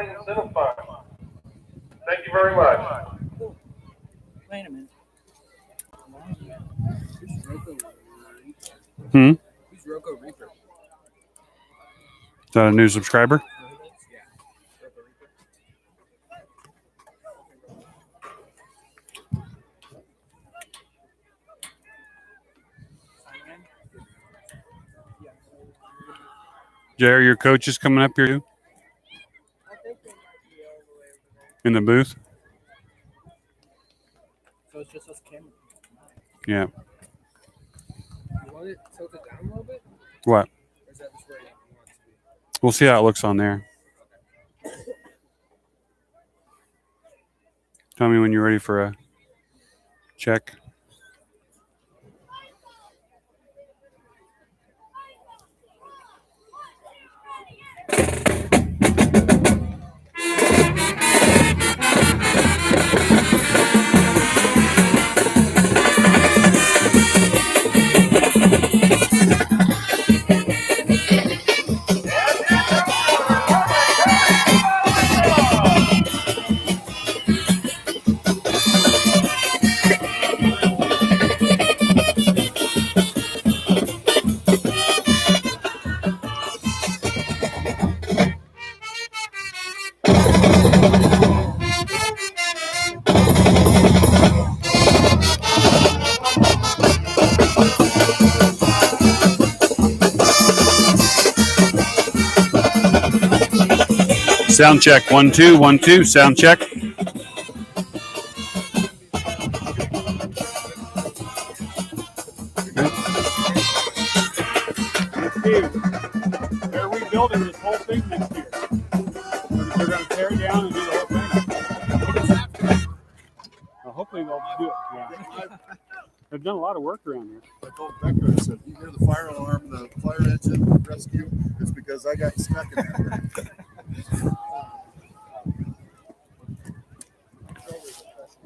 County Incentive Fund. Thank you very much. Wait a minute. Who's Rocco Reaper? Is that a new subscriber? Jerry, your coach is coming up here too? In the booth? So it's just us cameras. Yeah. You want it tilted down a little bit? What? Or is that just where you want it to be? We'll see how it looks on there. Tell me when you're ready for a check. Sound check. 1 2 1 2. Sound check. They're rebuilding this whole thing next year. They're going to tear it down and do the whole thing. Well, hopefully they'll do it. Yeah. They've done a lot of work around here. I told Becca, I said, you hear the fire alarm, the fire engine rescue, it's because I got stuck in there.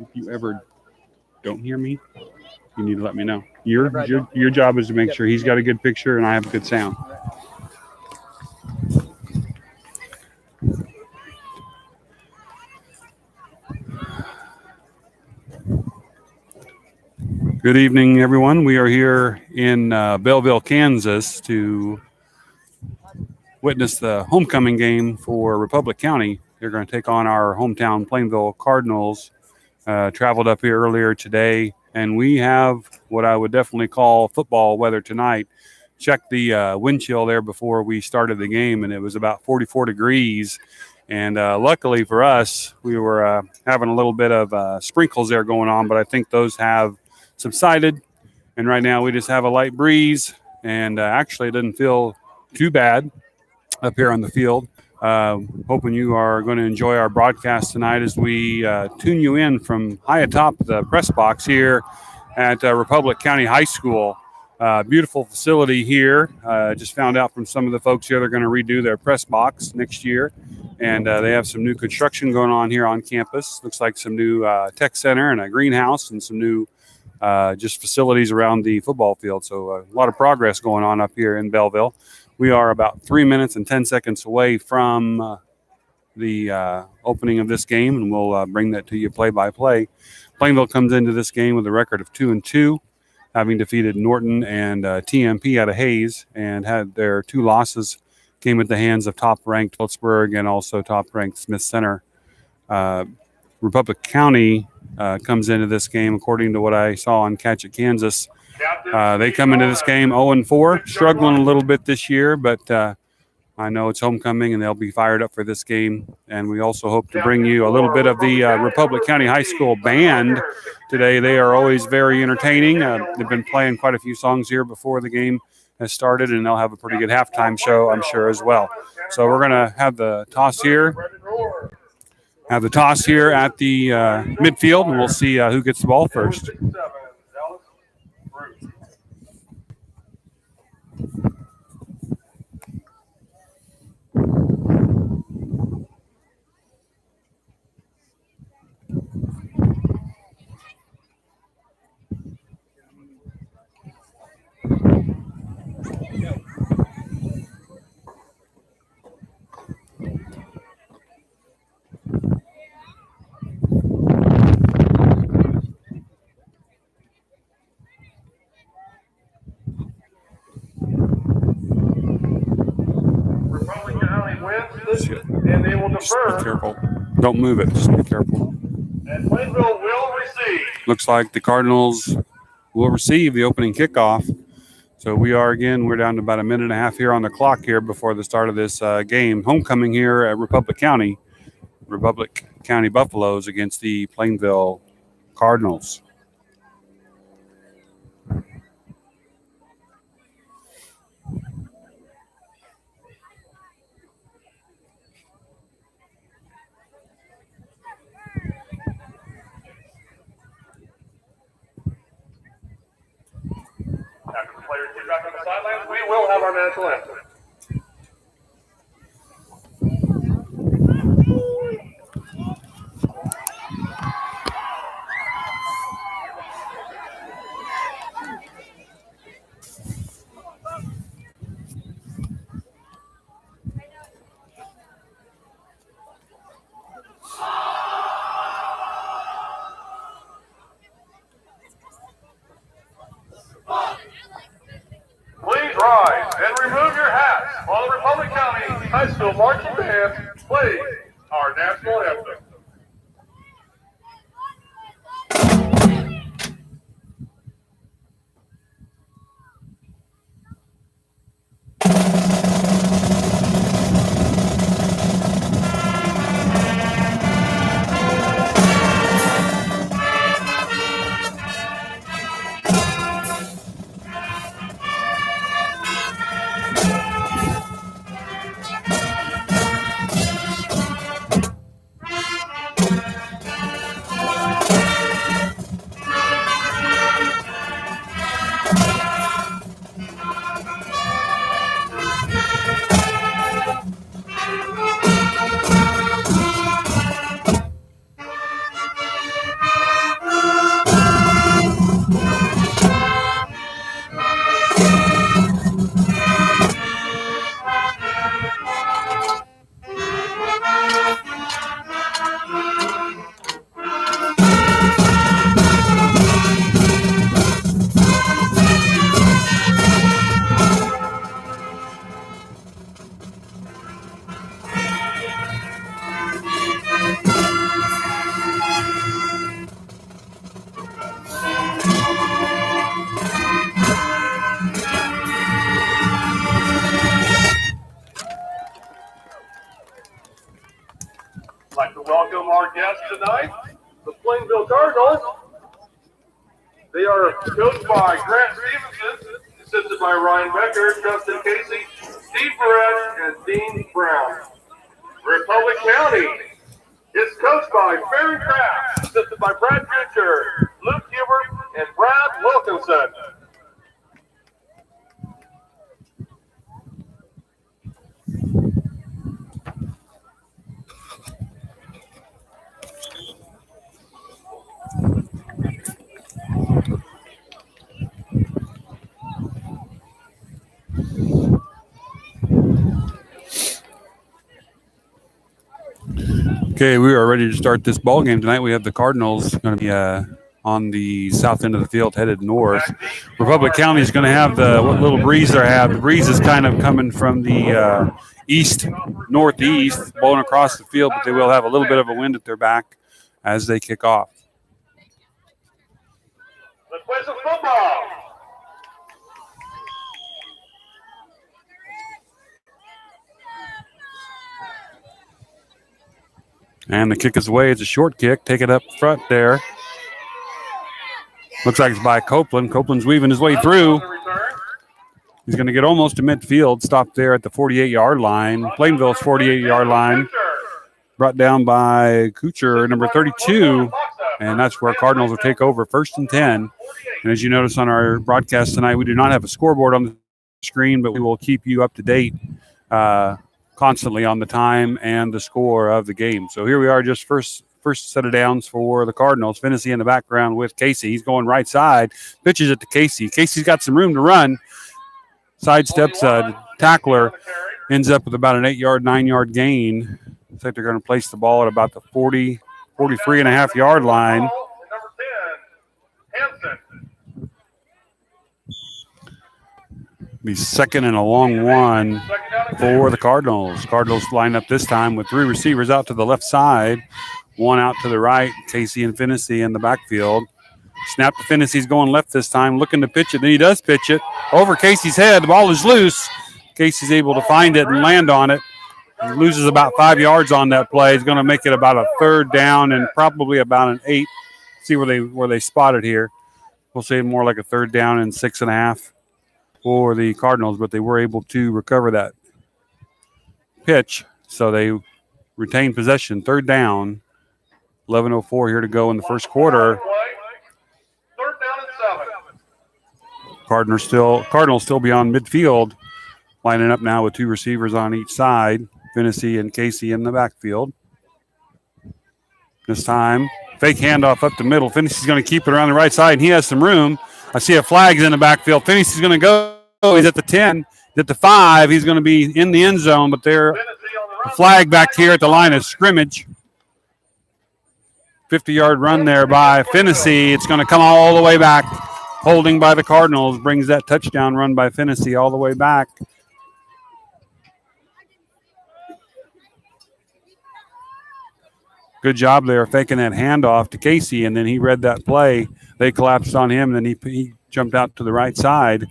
If you ever don't hear me, you need to let me know. Your job is to make sure he's got a good picture and I have good sound. Good evening, everyone. We are here in Belleville, Kansas to witness the homecoming game for Republic County. They're going to take on our hometown Plainville Cardinals. Traveled up here earlier today, and we have what I would definitely call football weather tonight. Checked the wind chill there before we started the game, and it was about 44 degrees. And luckily for us, we were having a little bit of sprinkles there going on, but I think those have subsided. And right now we just have a light breeze, and actually it doesn't feel too bad up here on the field. Hoping you are going to enjoy our broadcast tonight as we tune you in from high atop the press box here at Republic County High School. Beautiful facility here. Just found out from some of the folks here they're going to redo their press box next year. And they have some new construction going on here on campus. Looks like some new tech center and a greenhouse and some new just facilities around the football field. So a lot of progress going on up here in Belleville. We are about 3 minutes and 10 seconds away from the opening of this game, and we'll bring that to you play-by-play. Plainville comes into this game with a record of 2-2, having defeated Norton and TMP out of Hayes, and had their 2 losses came at the hands of top-ranked Pittsburgh and also top-ranked Smith Center. Republic County comes into this game, according to what I saw on Catch It Kansas. They come into this game 0-4, struggling a little bit this year, but I know it's homecoming and they'll be fired up for this game. And we also hope to bring you a little bit of the Republic County High School band today. They are always very entertaining. They've been playing quite a few songs here before the game has started, and they'll have a pretty good halftime show, I'm sure, as well. So we're going to have the toss here. At the midfield, and we'll see who gets the ball first. and they will Just be defer, careful. Don't move it. Just be careful. and Plainville will receive. Looks like the Cardinals will receive the opening kickoff. So we're down to about a minute and a half here on the clock here before the start of this game. Homecoming here at Republic County Buffaloes against the Plainville Cardinals. After the players get back on the sidelines, we will have our national anthem. Please rise and remove your hats while the Republic County High School Marching Band plays our national anthem. I'd like to welcome our guests tonight, the Plainville Cardinals. They are coached by Grant Stevenson, assisted by Ryan Becker, Justin Casey, Steve Perez, and Dean Brown. Republic County is coached by Barry Kraft, assisted by Brad Fincher, Luke Hubert, and Brad Wilkinson. Okay, we are ready to start this ball game tonight. We have the Cardinals going to be on the south end of the field, headed north. Republic County is going to have what little breeze they have. The breeze is kind of coming from the east, northeast, blowing across the field, but they will have a little bit of a wind at their back as they kick off. Let's play some football. And the kick is away. It's a short kick. Take it up front there. Looks like it's by Copeland. Copeland's weaving his way through. He's going to get almost to midfield. Stopped there at the 48-yard line. Plainville's 48-yard line. Brought down by Kucher, number 32. And that's where Cardinals will take over, 1st and 10. And as you notice on our broadcast tonight, we do not have a scoreboard on the screen, but we will keep you up to date constantly on the time and the score of the game. So here we are, just first set of downs for the Cardinals. Finney in the background with Casey. He's going right side. Pitches it to Casey. Casey's got some room to run. Sidesteps a tackler. Ends up with about an 8-yard, 9-yard gain. Looks like they're going to place the ball at about the 43.5-yard line. Number 10, Hanson. Be second and a long one for the Cardinals. Cardinals line up this time with 3 receivers out to the left side, 1 out to the right. Casey and Finney in the backfield. Snap to Finney. He's going left this time, looking to pitch it. Then he does pitch it over Casey's head. The ball is loose. Casey's able to find it and land on it. He loses about 5 yards on that play. He's going to make it about a 3rd down and probably about an 8. See where they spot it here. We'll say more like a 3rd down and 6.5 for the Cardinals, but they were able to recover that pitch, so they retain possession. 3rd down. 11:04 here to go in the first quarter. 3rd down and 7. Cardinals still beyond midfield, lining up now with 2 receivers on each side. Finney and Casey in the backfield. This time, fake handoff up the middle. Finney's going to keep it around the right side, and he has some room. I see a flag's in the backfield. Finney's going to go. He's at the 10. He's at the 5. He's going to be in the end zone, but there a flag back here at the line of scrimmage. 50-yard run there by Finney. It's going to come all the way back. Holding by the Cardinals brings that touchdown run by Finney all the way back. Good job there faking that handoff to Casey, and then he read that play. They collapsed on him, and then he jumped out to the right side.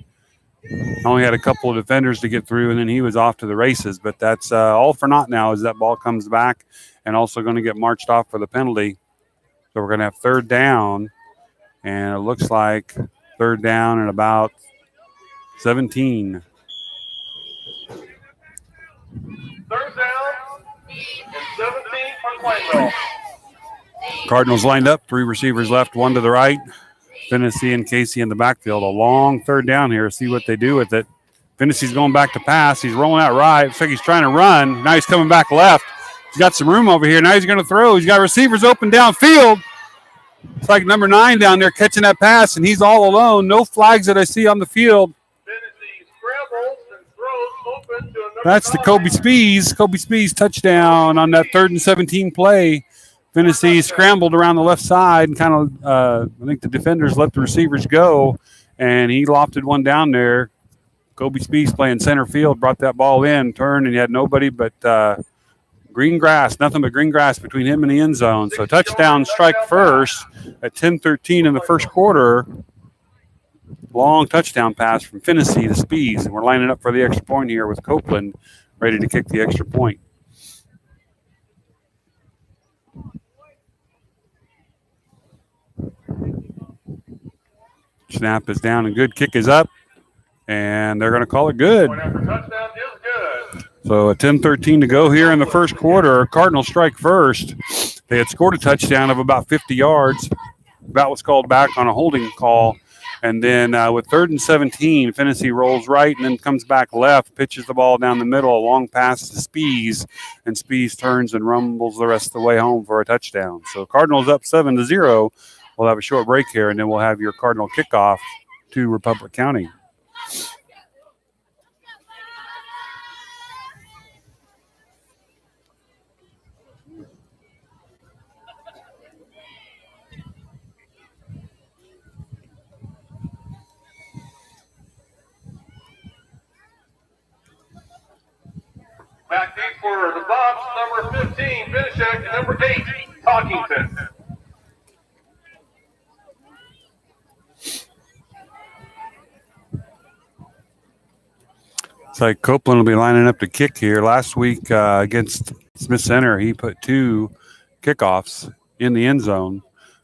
Only had a couple of defenders to get through, and then he was off to the races. But that's all for naught now as that ball comes back and also going to get marched off for the penalty. So we're going to have 3rd down, and it looks like 3rd down and about 17. 3rd down and 17 for Plainville. Cardinals lined up, 3 receivers left, 1 to the right. Finney and Casey in the backfield. A long 3rd down here. See what they do with it. Finney's going back to pass. He's rolling out right. Looks like he's trying to run. Now he's coming back left. He's got some room over here. Now he's going to throw. He's got receivers open downfield. It's like number 9 down there catching that pass, and he's all alone. No flags that I see on the field. Finney scrambles and throws open to a number That's the 9. Kobe Spees. Kobe Spees touchdown on that 3rd and 17 play. Finney scrambled around the left side and kind of, I think the defenders let the receivers go, and he lofted one down there. Kobe Spees playing center field, brought that ball in, turned, and he had nobody but green grass, nothing but green grass between him and the end zone. So touchdown strike first at 10:13 in the first quarter. Long touchdown pass from Finney to Spees, and we're lining up for the extra point here with Copeland ready to kick the extra point. Snap is down and good. Kick is up, and they're going to call it good. Point after touchdown is good. So a 10:13 to go here in the first quarter. Cardinals strike first. They had scored a touchdown of about 50 yards. That was called back on a holding call. And then with 3rd and 17, Finney rolls right and then comes back left, pitches the ball down the middle, a long pass to Spees, and Spees turns and rumbles the rest of the way home for a touchdown. So Cardinals up 7-0. We'll have a short break here, and then we'll have your Cardinal kickoff to Republic County. Back deep for the Bobs, number 15, Finishek, and number 8, Talkington. It's like Copeland will be lining up to kick here. Last week against Smith Center, he put 2 kickoffs in the end zone.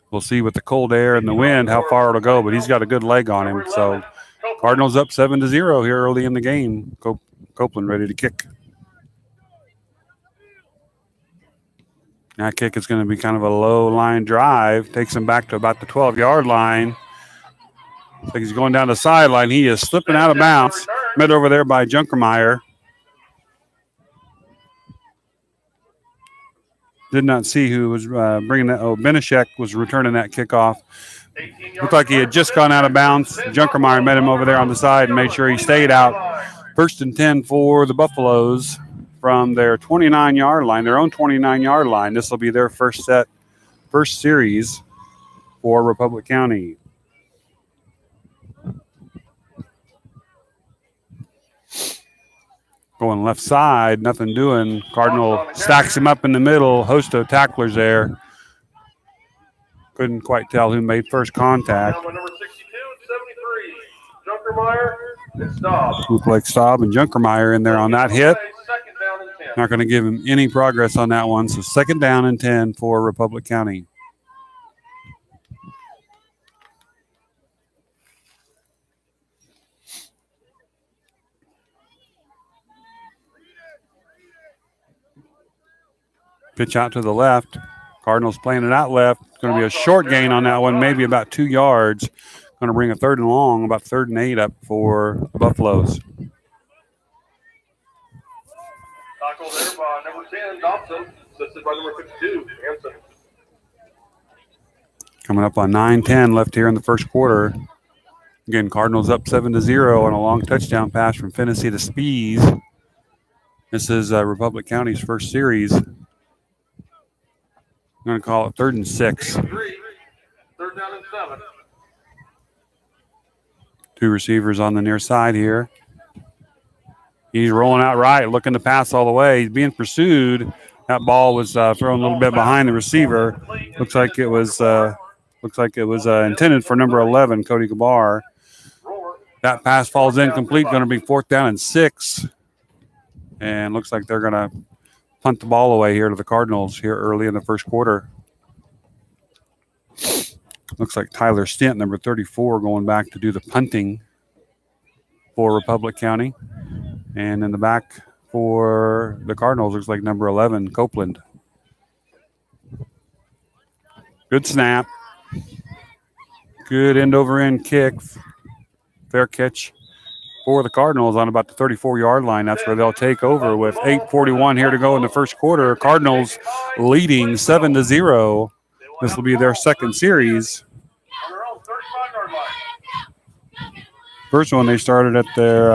We'll see with the cold air and the wind how far it'll go, but he's got a good leg on him. So Cardinals up 7-0 here early in the game. Copeland ready to kick. That kick is going to be kind of a low line drive. Takes him back to about the 12-yard line. Looks like he's going down the sideline. He is slipping out of bounds. Met over there by Junkermeyer. Did not see who was bringing that. Oh, Benishek was returning that kickoff. Looked like he had just gone out of bounds. Junkermeyer met him over there on the side and made sure he stayed out. 1st and 10 for the Buffaloes from their 29-yard line, their own 29-yard line. This will be their first series for Republic County. Going left side, nothing doing. Cardinal stacks him up in the middle. Host of tacklers there. Couldn't quite tell who made first contact. Down by number 62 and 73. Junkermeyer and Staub. Looked like Staub and Junkermeyer in there on that hit. Second down and 10. Not going to give him any progress on that one. So second down and 10 for Republic County. Pitch out to the left. Cardinals playing it out left. It's going to be a short gain on that one, maybe about 2 yards. Going to bring a 3rd and long, about 3rd and 8 up for the Buffaloes. Tackle there by number 10, Dobson. Assisted by number 52, Hanson. Coming up on 9-10 left here in the first quarter. Again, Cardinals up 7-0 on a long touchdown pass from Finney to Spees. This is Republic County's first series. I'm going to call it 3rd and 6. 3rd down and 7. 2 receivers on the near side here. He's rolling out right, looking to pass all the way. He's being pursued. That ball was thrown a little bit behind the receiver. Looks like it was intended for number 11, Cody Gabar. That pass falls incomplete. Going to be 4th down and 6. And looks like they're going to punt the ball away here to the Cardinals here early in the first quarter. Looks like Tyler Stint, number 34, going back to do the punting for Republic County. And in the back for the Cardinals, looks like number 11, Copeland. Good snap. Good end-over-end kick. Fair catch for the Cardinals on about the 34-yard line. That's where they'll take over with 8:41 here to go in the first quarter. Cardinals leading 7-0. This will be their second series. On their own 35-yard line. First one, they started at their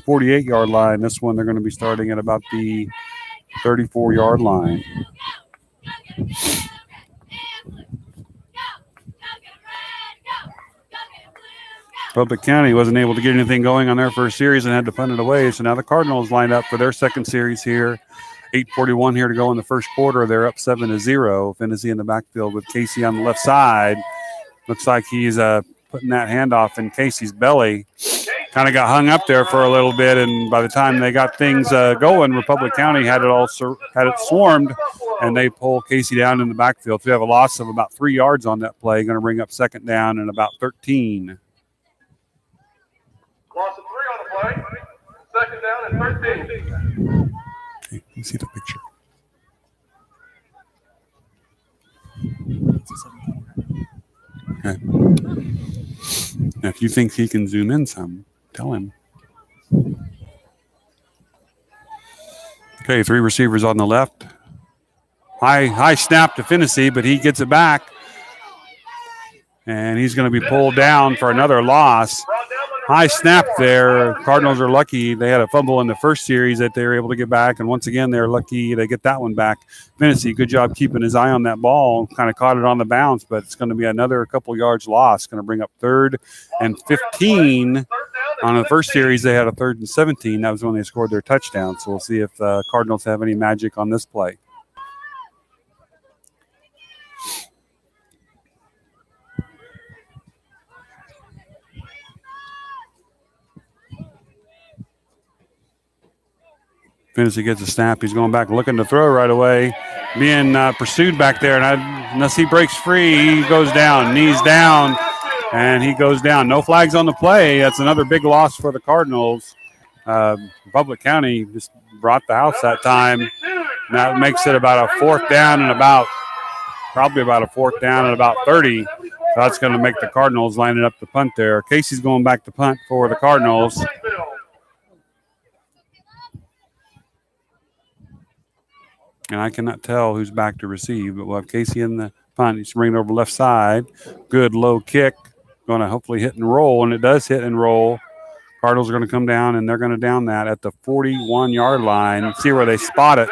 48-yard line. This one, they're going to be starting at about the 34-yard line. Republic County wasn't able to get anything going on their first series and had to punt it away. So now the Cardinals lined up for their second series here. 8:41 here to go in the first quarter. They're up 7-0. Finney in the backfield with Casey on the left side. Looks like he's putting that handoff in Casey's belly. Kind of got hung up there for a little bit, and by the time they got things going, Republic County had it swarmed, and they pull Casey down in the backfield. So we have a loss of about 3 yards on that play. Going to bring up second down and about 13. Loss of 3 on the play. Second down and 13. Okay, let me see the picture. Okay. Now, if you think he can zoom in some, tell him. Okay, 3 receivers on the left. High snap to Finney, but he gets it back. And he's going to be pulled down for another loss. High snap there. Cardinals are lucky. They had a fumble in the first series that they were able to get back. And once again, they're lucky they get that one back. Finney, good job keeping his eye on that ball. Kind of caught it on the bounce, but it's going to be another couple yards lost. Going to bring up 3rd and 15. On the first series, they had a 3rd and 17. That was when they scored their touchdown. So we'll see if the Cardinals have any magic on this play. Finney gets a snap. He's going back looking to throw right away. Being pursued back there. And unless he breaks free, he goes down. Knees down. And he goes down. No flags on the play. That's another big loss for the Cardinals. Republic County just brought the house that time. And that makes it about a 4th down and probably about a 4th down and about 30. So that's going to make the Cardinals lining up the punt there. Casey's going back to punt for the Cardinals. And I cannot tell who's back to receive, but we'll have Casey in the punt. He's bringing it over left side. Good low kick. Going to hopefully hit and roll, and it does hit and roll. Cardinals are going to come down, and they're going to down that at the 41-yard line. See where they spot it.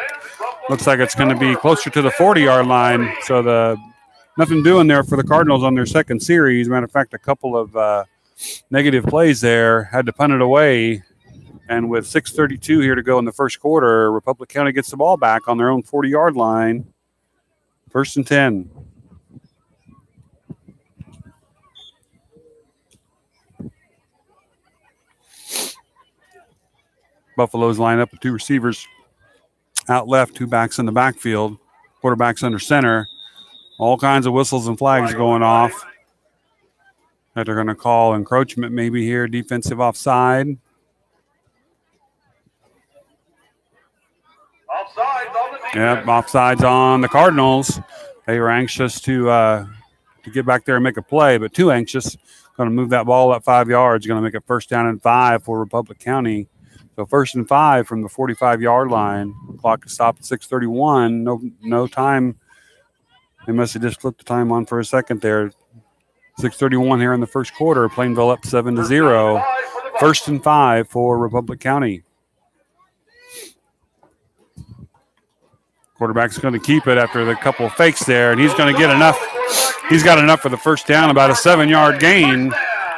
Looks like it's going to be closer to the 40-yard line. So nothing doing there for the Cardinals on their second series. Matter of fact, a couple of negative plays there. Had to punt it away. And with 6:32 here to go in the first quarter, Republic County gets the ball back on their own 40-yard line. 1st and 10. Buffaloes line up with 2 receivers out left, 2 backs in the backfield, quarterbacks under center. All kinds of whistles and flags going off. That they're going to call encroachment maybe here, defensive offside. Offsides on the defense. Yep, offsides on the Cardinals. They were anxious to get back there and make a play, but too anxious. Going to move that ball up 5 yards. Going to make it 1st down and 5 for Republic County. So 1st and 5 from the 45-yard line. Clock is stopped at 6:31. No time. They must have just flipped the time on for a second there. 6:31 here in the first quarter. Plainville up 7-0. 1st and 5 for Republic County. Quarterback's going to keep it after the couple of fakes there, and he's going to get enough. He's got enough for the 1st down, about a 7-yard gain.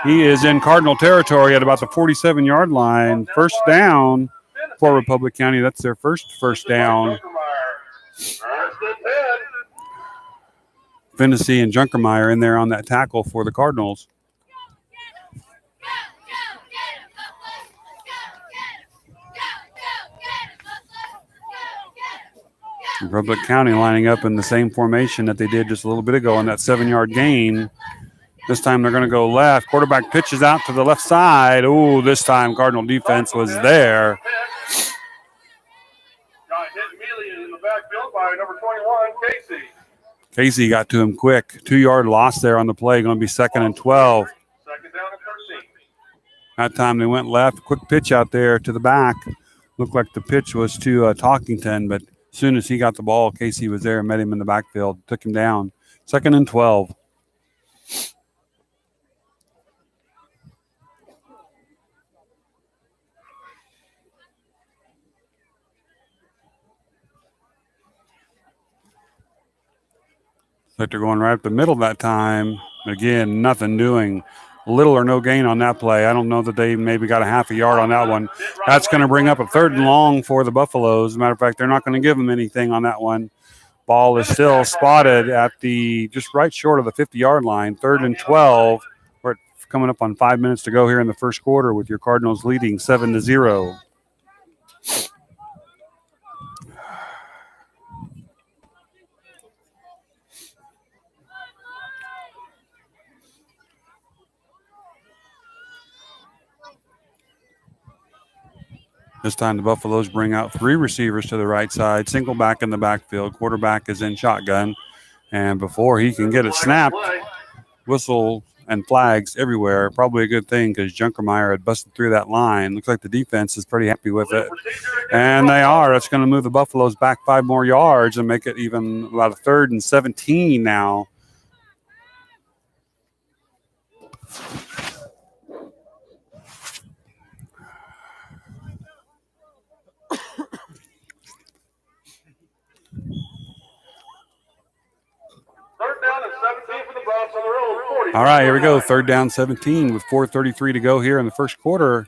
He is in Cardinal territory at about the 47-yard line. 1st down for Republic County. That's their first down. Finney and Junkermeyer in there on that tackle for the Cardinals. Republic County lining up in the same formation that they did just a little bit ago on that 7-yard gain. This time they're going to go left. Quarterback pitches out to the left side. Ooh, this time Cardinal defense was there. Got hit immediately in the backfield by number 21, Casey. Casey got to him quick. 2-yard loss there on the play. Going to be 2nd and 12. 2nd down and 13. That time they went left. Quick pitch out there to the back. Looked like the pitch was to Talkington, but as soon as he got the ball, Casey was there and met him in the backfield. Took him down. 2nd and 12. Like they're going right up the middle that time. Again, nothing doing. Little or no gain on that play. I don't know that they maybe got a half a yard on that one. That's going to bring up a 3rd and long for the Buffaloes. As a matter of fact, they're not going to give them anything on that one. Ball is still spotted at the just right short of the 50-yard line. 3rd and 12. We're coming up on 5 minutes to go here in the first quarter with your Cardinals leading 7-0. This time the Buffaloes bring out 3 receivers to the right side, single back in the backfield. Quarterback is in shotgun. And before he can get it snapped, whistle and flags everywhere. Probably a good thing because Junkermeyer had busted through that line. Looks like the defense is pretty happy with it. And they are. That's going to move the Buffaloes back 5 more yards and make it even about a 3rd and 17 now. All right, here we go. 3rd down 17 with 4:33 to go here in the first quarter.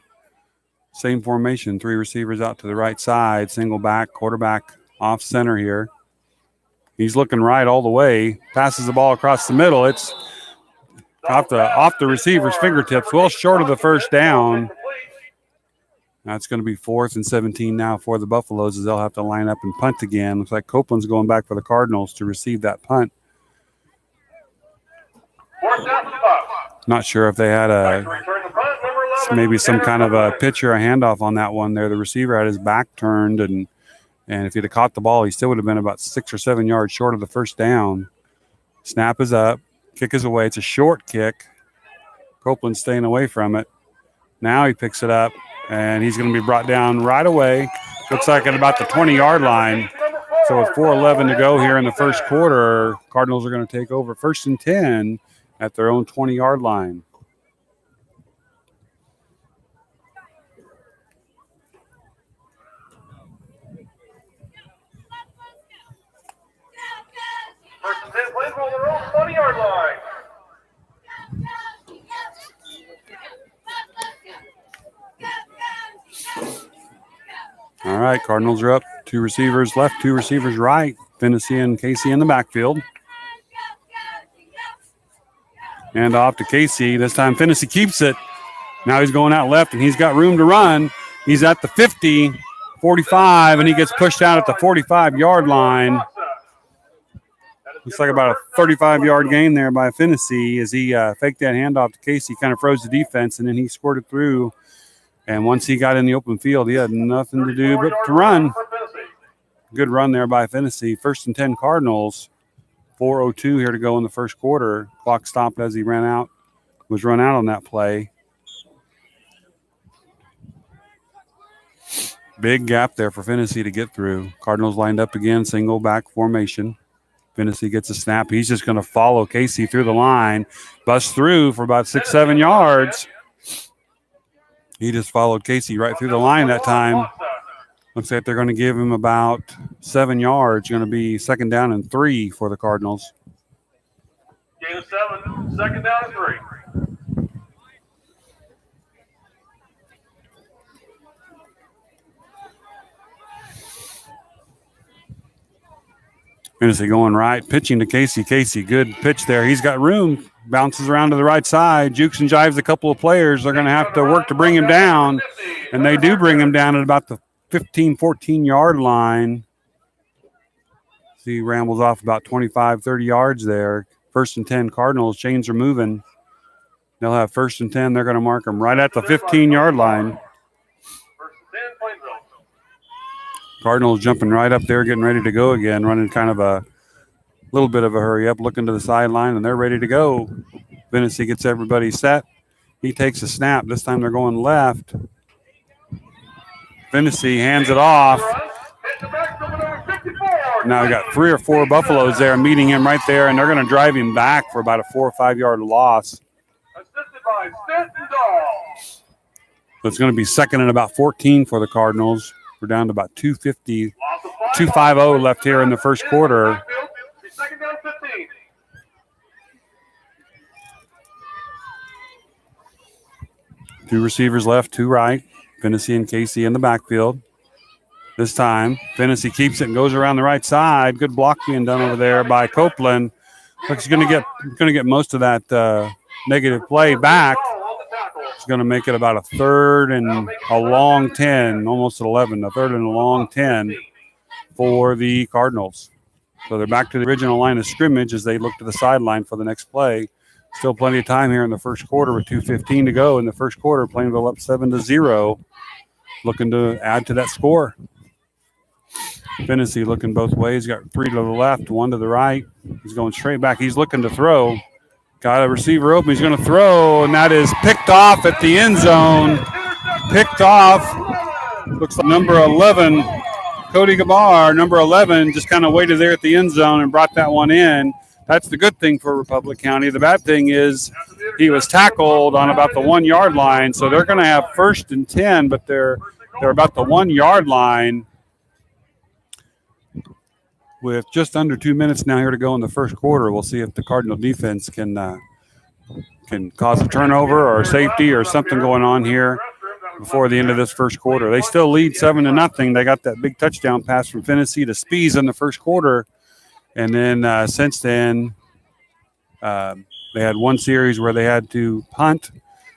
Same formation, 3 receivers out to the right side, single back, quarterback off center here. He's looking right all the way. Passes the ball across the middle. It's off the receiver's fingertips, well short of the 1st down. That's going to be 4th and 17 now for the Buffaloes as they'll have to line up and punt again. Looks like Copeland's going back for the Cardinals to receive that punt. Not sure if they had maybe some kind of a pitch or a handoff on that one there. The receiver had his back turned, and if he'd have caught the ball, he still would have been about 6 or 7 yards short of the 1st down. Snap is up. Kick is away. It's a short kick. Copeland's staying away from it. Now he picks it up, and he's going to be brought down right away. Looks like at about the 20-yard line. So with 4:11 to go here in the first quarter, Cardinals are going to take over 1st and 10 at their own 20-yard line. First and 10 plays on their own 20-yard line. right, Cardinals are up. 2 receivers left, 2 receivers right. Finney and Casey in the backfield. And off to Casey. This time Finney keeps it. Now he's going out left, and he's got room to run. He's at the 50, 45, and he gets pushed out at the 45-yard line. Looks like about a 35-yard gain there by Finney as he faked that handoff to Casey, kind of froze the defense, and then he squirted through. And once he got in the open field, he had nothing to do but to run. Good run there by Finney. 1st and 10 Cardinals. 4:02 here to go in the first quarter. Clock stopped as he was run out on that play. Big gap there for Finney to get through. Cardinals lined up again, single back formation. Finney gets a snap. He's just going to follow Casey through the line. Busts through for about 6-7 yards. He just followed Casey right through the line that time. Looks like they're going to give him about 7 yards. Going to be 2nd down and 3 for the Cardinals. Gain of 7, 2nd down and 3. Finney going right, pitching to Casey. Casey, good pitch there. He's got room. Bounces around to the right side. Jukes and jives a couple of players. They're going to have to work to bring him down. And they do bring him down at about the 15, 14-yard line. See, rambles off about 25, 30 yards there. 1st and 10 Cardinals. Chains are moving. They'll have 1st and 10. They're going to mark them right at the 15-yard line. 1st and 10, Plainville. Cardinals jumping right up there, getting ready to go again, running kind of a little bit of a hurry up, looking to the sideline, and they're ready to go. Finney gets everybody set. He takes a snap. This time they're going left. Finney hands it off. Now we got 3 or 4 Buffaloes there meeting him right there, and they're going to drive him back for about a 4 or 5 yard loss. Assisted by Stetson. So it's going to be 2nd and about 14 for the Cardinals. We're down to about 2:50 left here in the first quarter. 2nd down 15. Two receivers left, 2 right. Finney and Casey in the backfield. This time, Finney keeps it and goes around the right side. Good block being done over there by Copeland. Looks going to get most of that negative play back. It's going to make it about a 3rd and a long 10, almost at 11. A 3rd and a long 10 for the Cardinals. So they're back to the original line of scrimmage as they look to the sideline for the next play. Still plenty of time here in the first quarter with 2:15 to go. In the first quarter, Plainville up 7-0. Looking to add to that score. Finney looking both ways. Got 3 to the left, 1 to the right. He's going straight back. He's looking to throw. Got a receiver open. He's going to throw, and that is picked off at the end zone. Picked off. Looks like number 11, Cody Gabar, number 11, just kind of waited there at the end zone and brought that one in. That's the good thing for Republic County. The bad thing is he was tackled on about the 1 yard line, so they're going to have 1st and 10, but they're about the 1 yard line with just under 2 minutes now here to go in the first quarter. We'll see if the Cardinal defense can cause a turnover or a safety or something going on here before the end of this first quarter. They still lead 7-0. They got that big touchdown pass from Finney to Spees in the first quarter. And then since then, they had one series where they had to punt.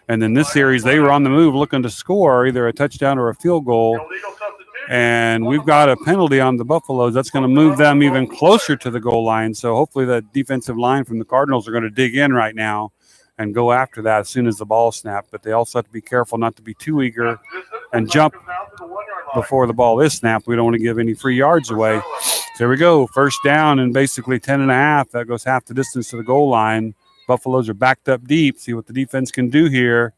And then this series, they were on the move looking to score either a touchdown or a field goal. And we've got a penalty on the Buffaloes. That's going to move them even closer to the goal line. So hopefully the defensive line from the Cardinals are going to dig in right now and go after that as soon as the ball snapped. But they also have to be careful not to be too eager and jump before the ball is snapped. We don't want to give any free yards away. So there we go. 1st down and basically 10.5. That goes half the distance to the goal line. Buffaloes are backed up deep. See what the defense can do here.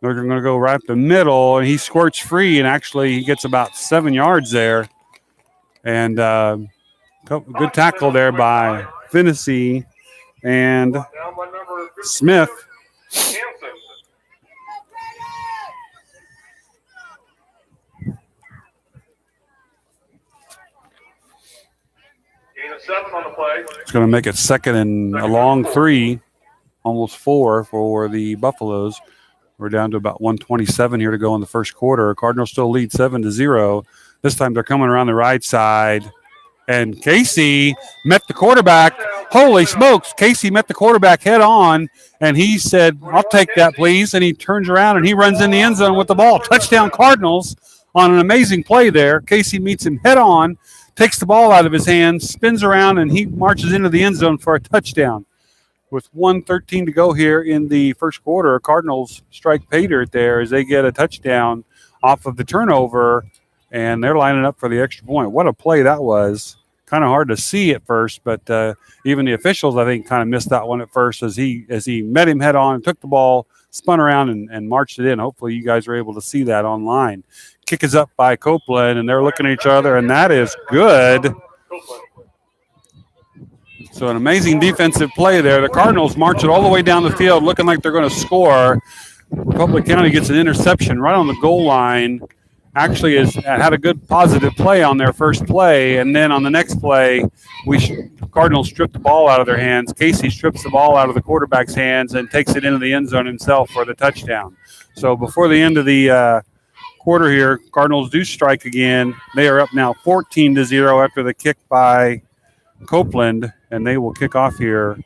They're going to go right up the middle, and he squirts free, and actually he gets about 7 yards there. And good tackle there by Finney and Smith. Gain of 7 on the play. It's going to make it 2nd and a long 3, almost 4 for the Buffaloes. We're down to about 1:27 here to go in the first quarter. Cardinals still lead 7-0. This time they're coming around the right side. And Casey met the quarterback. Holy smokes. Casey met the quarterback head on, and he said, I'll take that, please. And he turns around, and he runs in the end zone with the ball. Touchdown Cardinals on an amazing play there. Casey meets him head on, takes the ball out of his hands, spins around, and he marches into the end zone for a touchdown. With 1:13 to go here in the first quarter, Cardinals strike pay dirt there as they get a touchdown off of the turnover, and they're lining up for the extra point. What a play that was. Kind of hard to see at first, but even the officials, I think, kind of missed that one at first as he met him head on and took the ball, spun around, and marched it in. Hopefully you guys are able to see that online. Kick is up by Copeland, and they're looking at each other, and that is good. So an amazing defensive play there. The Cardinals march it all the way down the field looking like they're going to score. Republic County gets an interception right on the goal line. Actually had a good positive play on their first play, and then on the next play, Cardinals stripped the ball out of their hands. Casey strips the ball out of the quarterback's hands and takes it into the end zone himself for the touchdown. So before the end of the quarter here, Cardinals do strike again. They are up now 14-0 after the kick by Copeland, and they will kick off here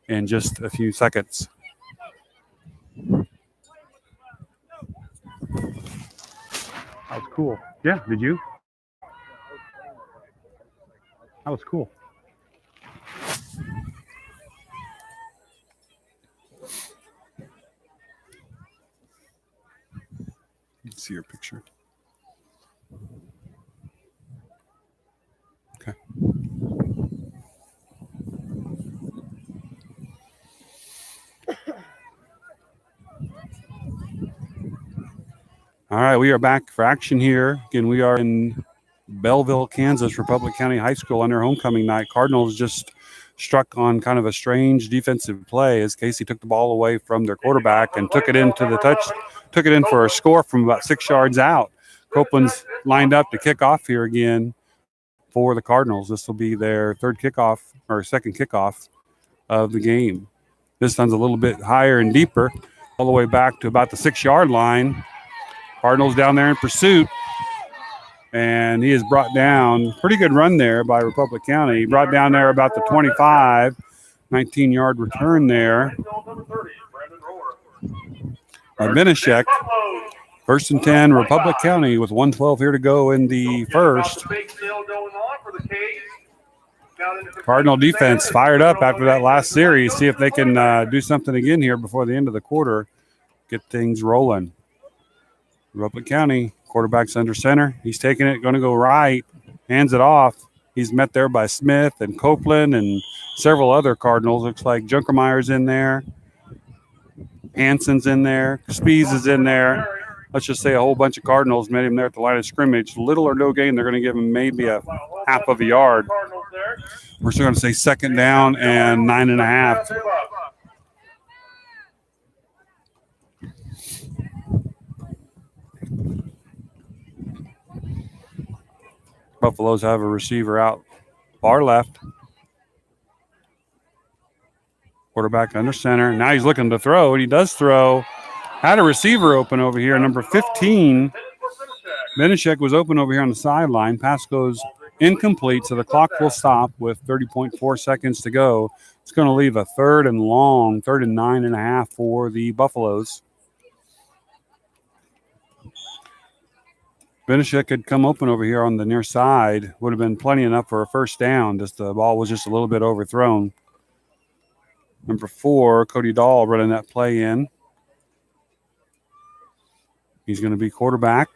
in just a few seconds. That was cool. Yeah, did you? That was cool. Let's see your picture. Okay. All right, we are back for action here. Again, we are in Belleville, Kansas, Republic County High School on their homecoming night. Cardinals just struck on kind of a strange defensive play as Casey took the ball away from their quarterback and took it in for a score from about 6 yards out. Copeland's lined up to kick off here again for the Cardinals. This will be their second kickoff of the game. This one's a little bit higher and deeper, all the way back to about the 6-yard line. Cardinals down there in pursuit, and he is brought down. Pretty good run there by Republic County. Brought down there about the 25, 19-yard return there by Benishek. 1st and 10, Republic County with 1:12 here to go in the first. Cardinal defense fired up after that last series. See if they can do something again here before the end of the quarter. Get things rolling. Republic County, quarterback's under center. He's taking it, going to go right, hands it off. He's met there by Smith and Copeland and several other Cardinals. Looks like Junkermeyer's in there. Hanson's in there. Spees is in there. Let's just say a whole bunch of Cardinals met him there at the line of scrimmage. Little or no gain. They're going to give him maybe a half of a yard. We're still going to say 2nd down and 9.5. Buffaloes have a receiver out far left. Quarterback under center. Now he's looking to throw, and he does throw. Had a receiver open over here, number 15. Benishek was open over here on the sideline. Pass goes incomplete, so the clock will stop with 30.4 seconds to go. It's going to leave a 3rd and 9.5 for the Buffaloes. Benishek had come open over here on the near side. Would have been plenty enough for a 1st down. Just the ball was just a little bit overthrown. Number 4, Cody Dahl running that play in. He's going to be quarterback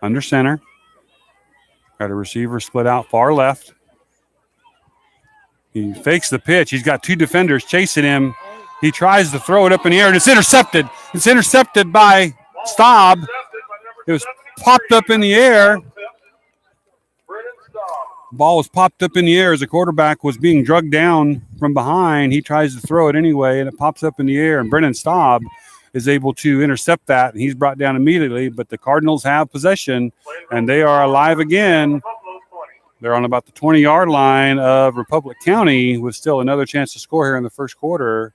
under center. Got a receiver split out far left. He fakes the pitch. He's got 2 defenders chasing him. He tries to throw it up in the air, and it's intercepted. It's intercepted by Staub. It was popped up in the air. Ball was popped up in the air as the quarterback was being drugged down from behind. He tries to throw it anyway, and it pops up in the air, and Brennan Staub is able to intercept that, and he's brought down immediately. But the Cardinals have possession, and they are alive again. They're on about the 20-yard line of Republic County with still another chance to score here in the first quarter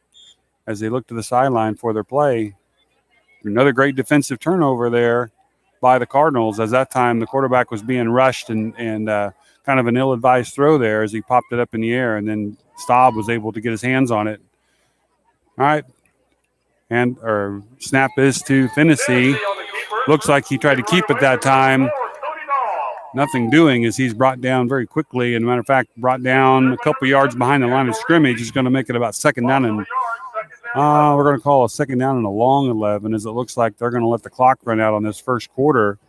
as they look to the sideline for their play. Another great defensive turnover there by the Cardinals, as that time the quarterback was being rushed and kind of an ill-advised throw there as he popped it up in the air, and then Staub was able to get his hands on it. All right. And or snap is to Finney. Looks like he tried to keep it that time. Nothing doing as he's brought down very quickly. And matter of fact, brought down a couple yards behind the line of scrimmage. He's going to make it about second down. And we're going to call a second down and a long 11, as it looks like they're going to let the clock run out on this first quarter.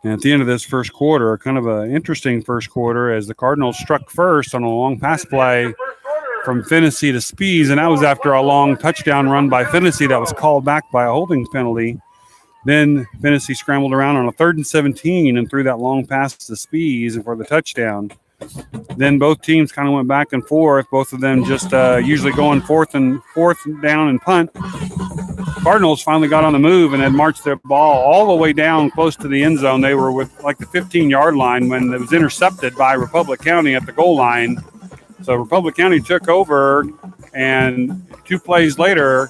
And at the end of this first quarter, kind of an interesting first quarter, as the Cardinals struck first on a long pass play from Finney to Spees, and that was after a long touchdown run by Finney that was called back by a holding penalty. Then Finney scrambled around on a 3rd and 17 and threw that long pass to Spees for the touchdown. Then both teams kind of went back and forth, both of them just usually going fourth down and punt. Cardinals finally got on the move and had marched their ball all the way down close to the end zone. They were with like the 15-yard line when it was intercepted by Republic County at the goal line. So Republic County took over, and 2 plays later,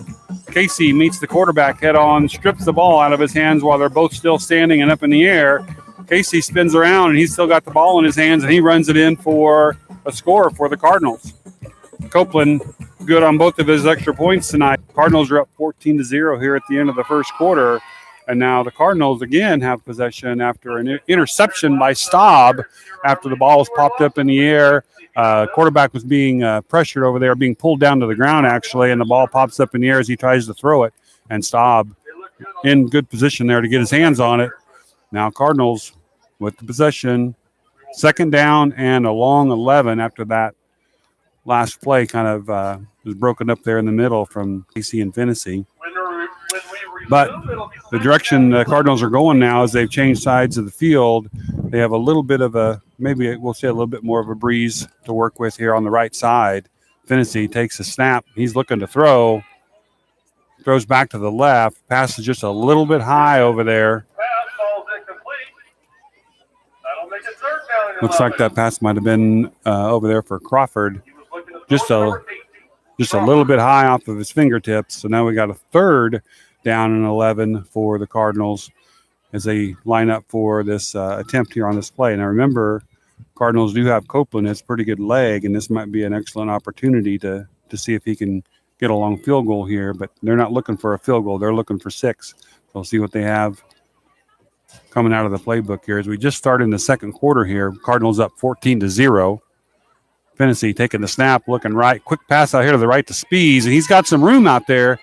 Casey meets the quarterback head on, strips the ball out of his hands while they're both still standing and up in the air. Casey spins around, and he's still got the ball in his hands, and he runs it in for a score for the Cardinals. Copeland good on both of his extra points tonight. Cardinals are up 14-0 here at the end of the first quarter. And now the Cardinals again have possession after an interception by Staub after the ball was popped up in the air. Quarterback was being pressured over there, being pulled down to the ground actually, and the ball pops up in the air as he tries to throw it. And Staub in good position there to get his hands on it. Now Cardinals with the possession, second down and a long 11 after that last play kind of was broken up there in the middle from Casey and Finney. But the direction the Cardinals are going now is they've changed sides of the field. They have a little bit of maybe we'll say a little bit more of a breeze to work with here on the right side. Finney takes a snap. He's looking to throw. Throws back to the left. Pass is just a little bit high over there. Looks like that pass might have been over there for Crawford. Just a little bit high off of his fingertips. So now we got a third down and 11 for the Cardinals as they line up for this attempt here on this play. Now remember, Cardinals do have Copeland. It's a pretty good leg, and this might be an excellent opportunity to see if he can get a long field goal here. But they're not looking for a field goal. They're looking for 6. So we'll see what they have coming out of the playbook here. As we just started in the second quarter here, Cardinals up 14-0. Finney taking the snap, looking right. Quick pass out here to the right to Spees, and he's got some room out there.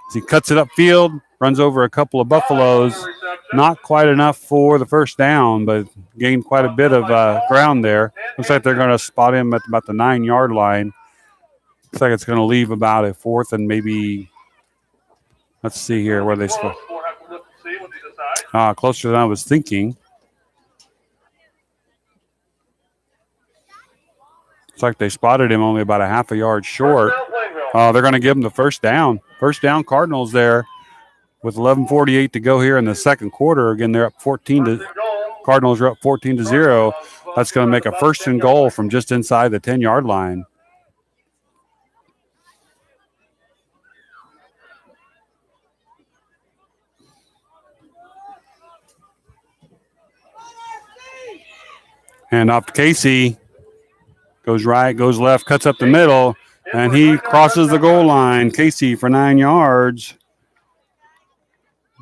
As he cuts it upfield, runs over a couple of Buffaloes. Not quite enough for the first down, but gained quite a bit of ground there. Looks like they're going to spot him at about the 9-yard line. Looks like it's going to leave about a 4th and maybe, let's see here where they spot. Closer than I was thinking. Looks like they spotted him only about a half a yard short. They're going to give him the first down. First down Cardinals there with 11:48 to go here in the second quarter. Again, they're up Cardinals are up 14-0. That's going to make a 1st and goal from just inside the 10-yard line. Hand off to Casey. Goes right, goes left, cuts up the middle, and he crosses the goal line. Casey for 9 yards.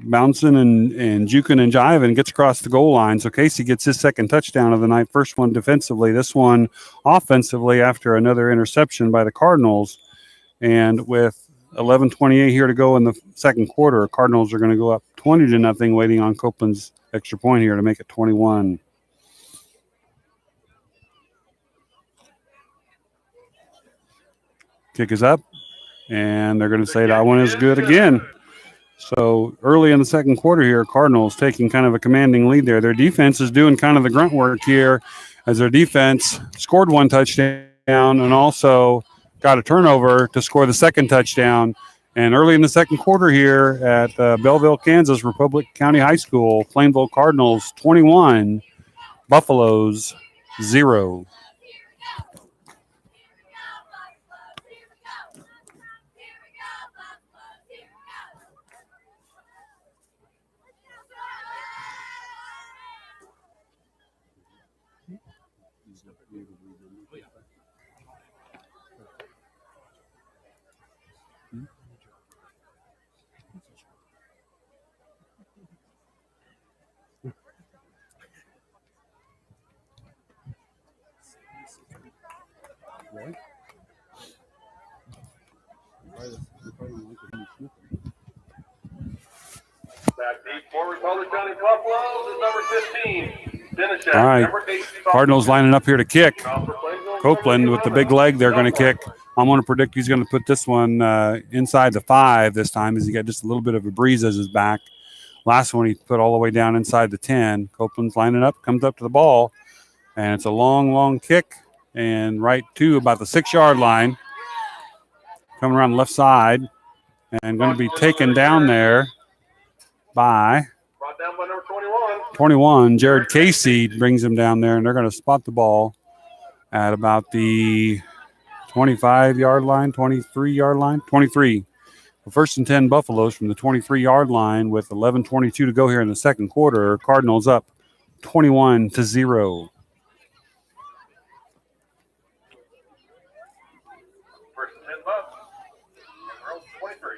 Bouncing and juking and jiving, gets across the goal line. So Casey gets his second touchdown of the night. First one defensively, this one offensively after another interception by the Cardinals. And with 11:28 here to go in the second quarter, Cardinals are going to go up 20-0, waiting on Copeland's extra point here to make it 21. Kick is up, and they're going to say that one is good again. So early in the second quarter here, Cardinals taking kind of a commanding lead there. Their defense is doing kind of the grunt work here, as their defense scored 1 touchdown and also got a turnover to score the second touchdown. And early in the second quarter here at Belleville, Kansas, Republic County High School, Plainville Cardinals 21, Buffaloes 0. Back deep for Republic County Buffalo is number 15. Finish All right. number 8. Cardinals lining up here to kick. Now for Plainville, Copeland with the big leg, they're going to kick. I'm going to predict he's going to put this one inside the 5 this time, as he got just a little bit of a breeze as his back. Last one he put all the way down inside the 10. Copeland's lining up, comes up to the ball, and it's a long, long kick, and right to about the 6-yard line. Coming around the left side, and going to be taken down there by brought down by number 21. 21. Jared Casey brings him down there, and they're going to spot the ball at about the 25-yard line, 23-yard line, 23. The first and 10 Buffaloes from the 23-yard line with 11:22 to go here in the second quarter. Cardinals up 21-0. First and 10 Bucks. And we're on 23.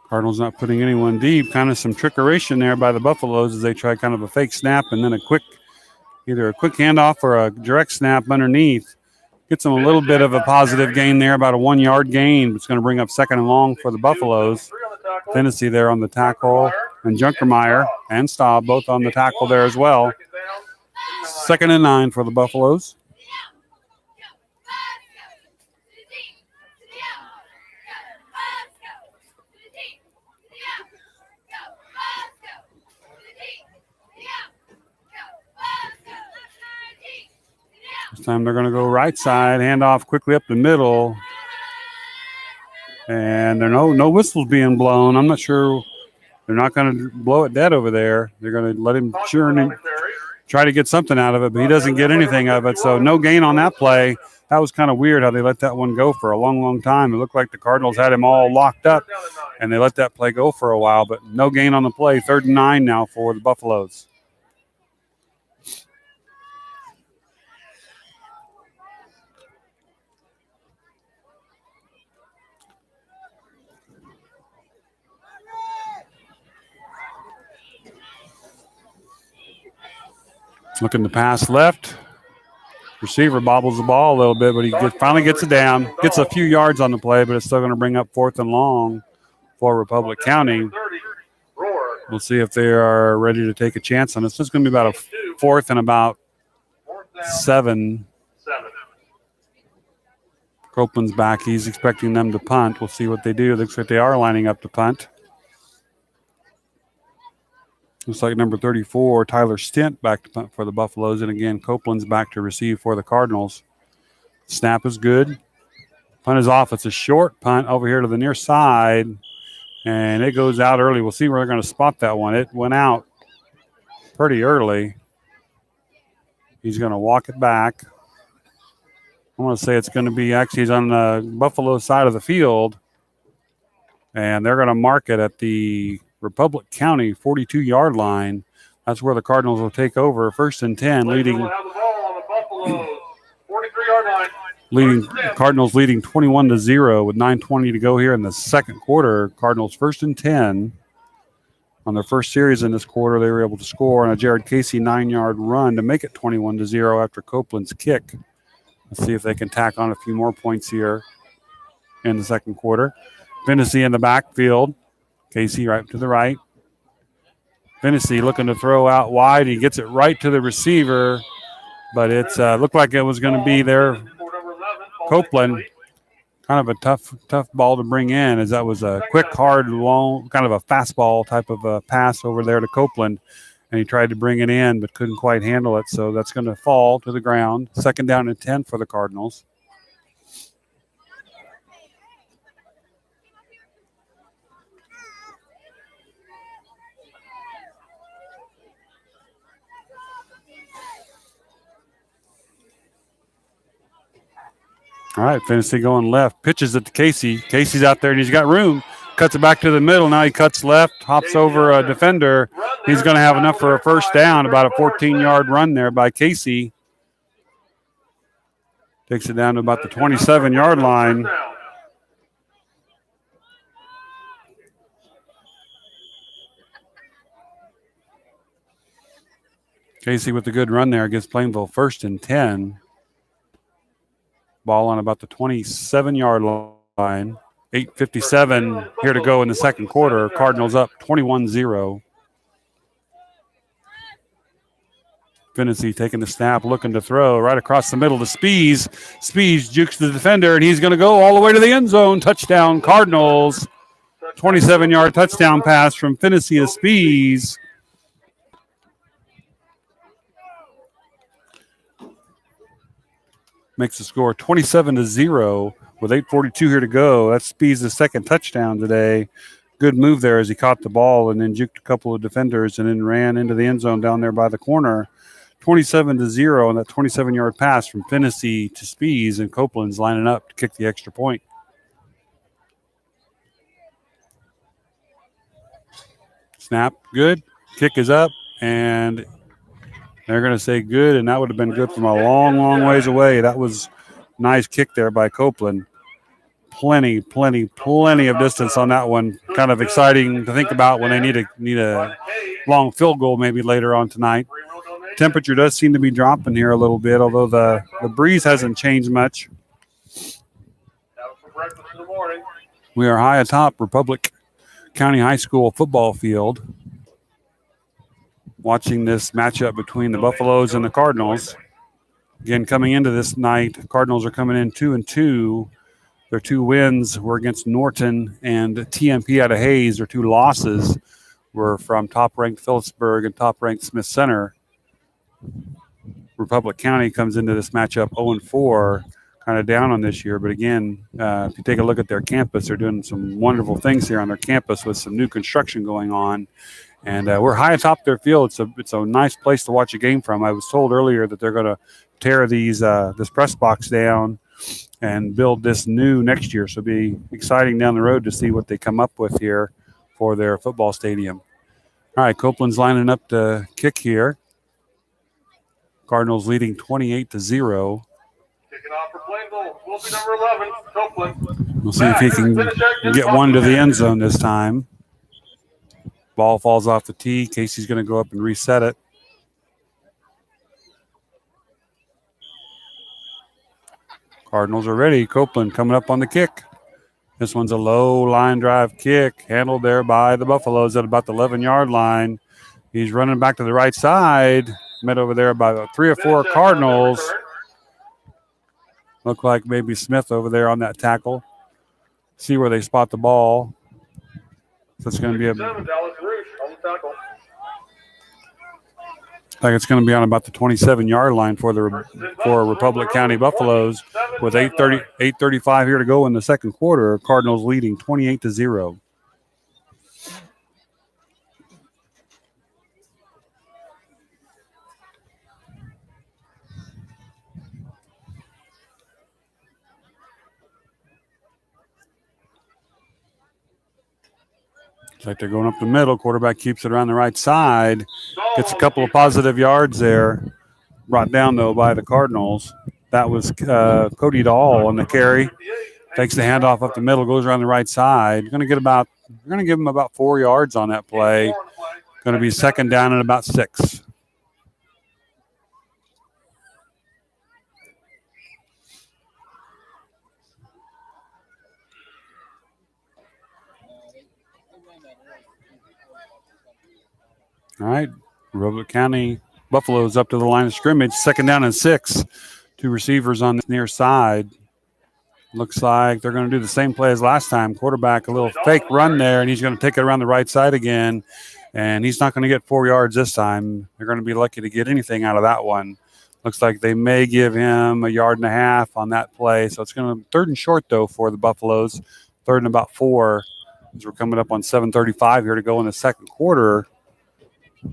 Cardinals not putting anyone deep. Kind of some trickeration there by the Buffaloes as they try kind of a fake snap and then either a quick handoff or a direct snap underneath. Gets them a little bit of a positive gain there, about a 1-yard gain. It's going to bring up second and long for the Buffaloes. Tennessee there on the tackle, and Junkermeyer and Staub both on the tackle there as well. Second and 9 for the Buffaloes. This time they're going to go right side, hand off quickly up the middle. And there are no whistles being blown. I'm not sure. They're not going to blow it dead over there. They're going to let him churn and try to get something out of it, but he doesn't get anything of it. So no gain on that play. That was kind of weird how they let that one go for a long, long time. It looked like the Cardinals had him all locked up, and they let that play go for a while, but no gain on the play. 3rd and 9 now for the Buffaloes. Looking to pass left. Receiver bobbles the ball a little bit, but he finally gets it down. Gets a few yards on the play, but it's still going to bring up 4th and long for Republic County. We'll see if they are ready to take a chance on this. It's going to be about a 4th and about 7. Copeland's back. He's expecting them to punt. We'll see what they do. Looks like they are lining up to punt. Looks like number 34, Tyler Stint, back to punt for the Buffaloes. And again, Copeland's back to receive for the Cardinals. Snap is good. Punt is off. It's a short punt over here to the near side. And it goes out early. We'll see where they're going to spot that one. It went out pretty early. He's going to walk it back. I want to say it's going to be actually he's on the Buffalo side of the field. And they're going to mark it at the Republic County 42-yard line. That's where the Cardinals will take over. 1st and 10, leading Cardinals leading 21-0 with 9:20 to go here in the second quarter. Cardinals 1st and 10. On their first series in this quarter, they were able to score on a Jared Casey 9-yard run to make it 21-0 after Copeland's kick. Let's see if they can tack on a few more points here in the second quarter. Tennessee in the backfield. Casey right to the right. Tennessee looking to throw out wide. He gets it right to the receiver, but it looked like it was going to be there. Copeland, kind of a tough ball to bring in, as that was a quick, hard, long, kind of a fastball type of a pass over there to Copeland, and he tried to bring it in but couldn't quite handle it, so that's going to fall to the ground. 2nd down and 10 for the Cardinals. All right, Tennessee going left. Pitches it to Casey. Casey's out there, and he's got room. cuts it back to the middle. Now he cuts left, hops over a defender. He's going to have enough for a first down. About a 14-yard run there by Casey. Takes it down to about the 27-yard line. Casey with a good run there against Plainville. 1st and 10. Ball on about the 27-yard line. 8:57 here to go in the second quarter. Cardinals up 21-0. Finney taking the snap, looking to throw right across the middle to Spees. Spees jukes the defender, and he's going to go all the way to the end zone. Touchdown, Cardinals. 27-yard touchdown pass from Finney to Spees. Makes the score 27-0 with 8:42 here to go. That's Spees' second touchdown today. Good move there as he caught the ball and then juked a couple of defenders and then ran into the end zone down there by the corner. 27-0 on that 27-yard pass from Finney to Spees, and Copeland's lining up to kick the extra point. Snap, good. Kick is up, and they're going to say good, and that would have been good from a long, long ways away. That was a nice kick there by Copeland. Plenty of distance on that one. Kind of exciting to think about when they need a long field goal maybe later on tonight. Temperature does seem to be dropping here a little bit, although the breeze hasn't changed much. We are high atop Republic County High School football field, watching this matchup between the Buffaloes and the Cardinals. Again, coming into this night, Cardinals are coming in 2-2. Their 2 wins were against Norton and TMP out of Hayes. Their 2 losses were from top-ranked Phillipsburg and top-ranked Smith Center. Republic County comes into this matchup 0-4, kind of down on this year. But again, if you take a look at their campus, they're doing some wonderful things here on their campus with some new construction going on. And we're high atop their field. It's a nice place to watch a game from. I was told earlier that they're going to tear this press box down and build this new next year. So it'll be exciting down the road to see what they come up with here for their football stadium. All right, Copeland's lining up to kick here. Cardinals leading 28-0. Kicking off for Plainville will be number 11, Copeland. We'll see if he can get one to the end zone this time. Ball falls off the tee. Casey's going to go up and reset it. Cardinals are ready. Copeland coming up on the kick. This one's a low line drive kick, handled there by the Buffaloes at about the 11-yard line. He's running back to the right side. Met over there by 3 or 4 Cardinals. Look like maybe Smith over there on that tackle. See where they spot the ball. So it's going to be it's going to be on about the 27-yard line for Republic County Buffaloes with 8:35 here to go in the second quarter. Cardinals leading 28-0. Looks like they're going up the middle. Quarterback keeps it around the right side. Gets a couple of positive yards there. Brought down, though, by the Cardinals. That was Cody Dahl on the carry. Takes the handoff up the middle, goes around the right side. We're going to give him about 4 yards on that play. Going to be second down and about 6. All right, Republic County Buffaloes up to the line of scrimmage. Second down and 6. 2 receivers on the near side. Looks like they're going to do the same play as last time. Quarterback, a little fake run there, and he's going to take it around the right side again. And he's not going to get 4 yards this time. They're going to be lucky to get anything out of that one. Looks like they may give him 1.5 yards on that play. So it's going to 3rd and short, though, for the Buffaloes. 3rd and about 4 as we're coming up on 7:35 here to go in the second quarter.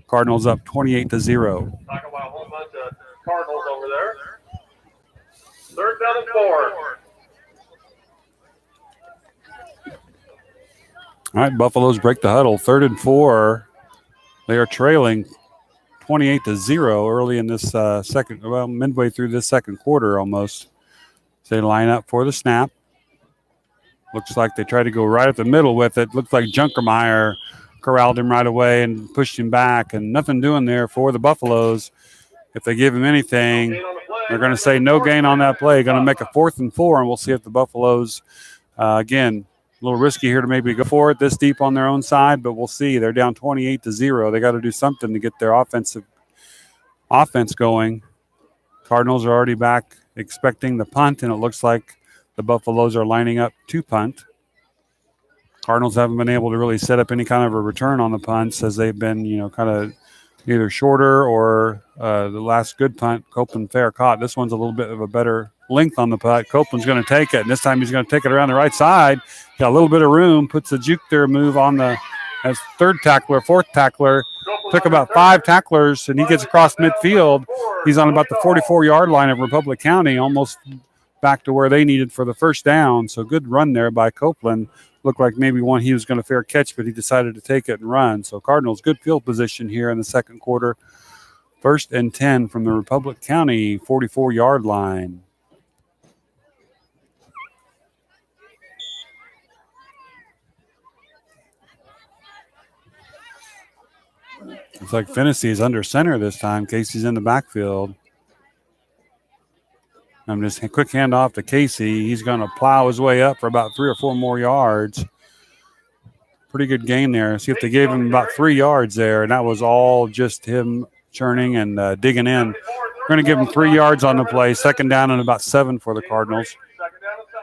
Cardinals up 28-0. Talk about a whole bunch of Cardinals over there. 3rd down and 4. All right, Buffaloes break the huddle. 3rd and 4. They are trailing 28-0 early in this midway through this second quarter almost. So they line up for the snap. Looks like they tried to go right up the middle with it. Looks like Junkermeyer corralled him right away and pushed him back, and nothing doing there for the Buffaloes. If they give him anything, they're going to say no gain on that play. Going to make a 4th and 4, and we'll see if the Buffaloes, again, a little risky here to maybe go for it this deep on their own side, but we'll see. They're down 28-0. They got to do something to get their offense going. Cardinals are already back expecting the punt, and it looks like the Buffaloes are lining up to punt. Cardinals haven't been able to really set up any kind of a return on the punts as they've been, kind of either shorter or the last good punt, Copeland fair caught. This one's a little bit of a better length on the punt. Copeland's going to take it, and this time he's going to take it around the right side. Got a little bit of room, puts the juke there move on the as 3rd tackler, 4th tackler. Took about 5 tacklers, and he gets across midfield. He's on about the 44-yard line of Republic County, almost back to where they needed for the first down. So good run there by Copeland. Looked like maybe one he was going to fair catch, but he decided to take it and run. So Cardinals, good field position here in the second quarter. 1st and 10 from the Republic County 44-yard line. Looks like Finney is under center this time. Casey's in the backfield. I'm just a quick handoff to Casey. He's going to plow his way up for about 3 or 4 more yards. Pretty good gain there. See if they gave him about 3 yards there, and that was all just him churning and digging in. We're going to give him 3 yards on the play. 2nd down and about 7 for the Cardinals.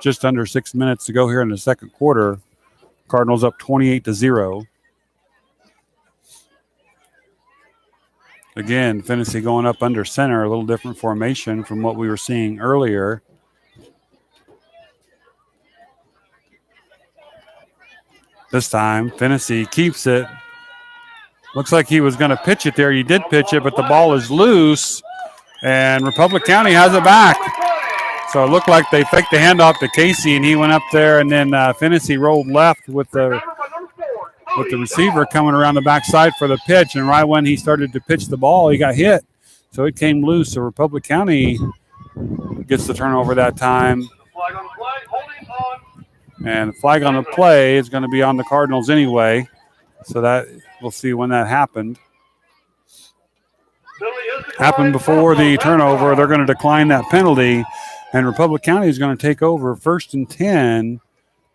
Just under 6 minutes to go here in the second quarter. Cardinals up 28-0. Again, Finney going up under center, a little different formation from what we were seeing earlier. This time, Finney keeps it. Looks like he was going to pitch it there. He did pitch it, but the ball is loose, and Republic County has it back. So it looked like they faked the handoff to Casey, and he went up there, and then Finney rolled left with the receiver coming around the backside for the pitch, and right when he started to pitch the ball, he got hit. So it came loose. So Republic County gets the turnover that time. And the flag on the play is going to be on the Cardinals anyway. So that we'll see when that happened. Happened before the turnover. They're going to decline that penalty. And Republic County is going to take over 1st and 10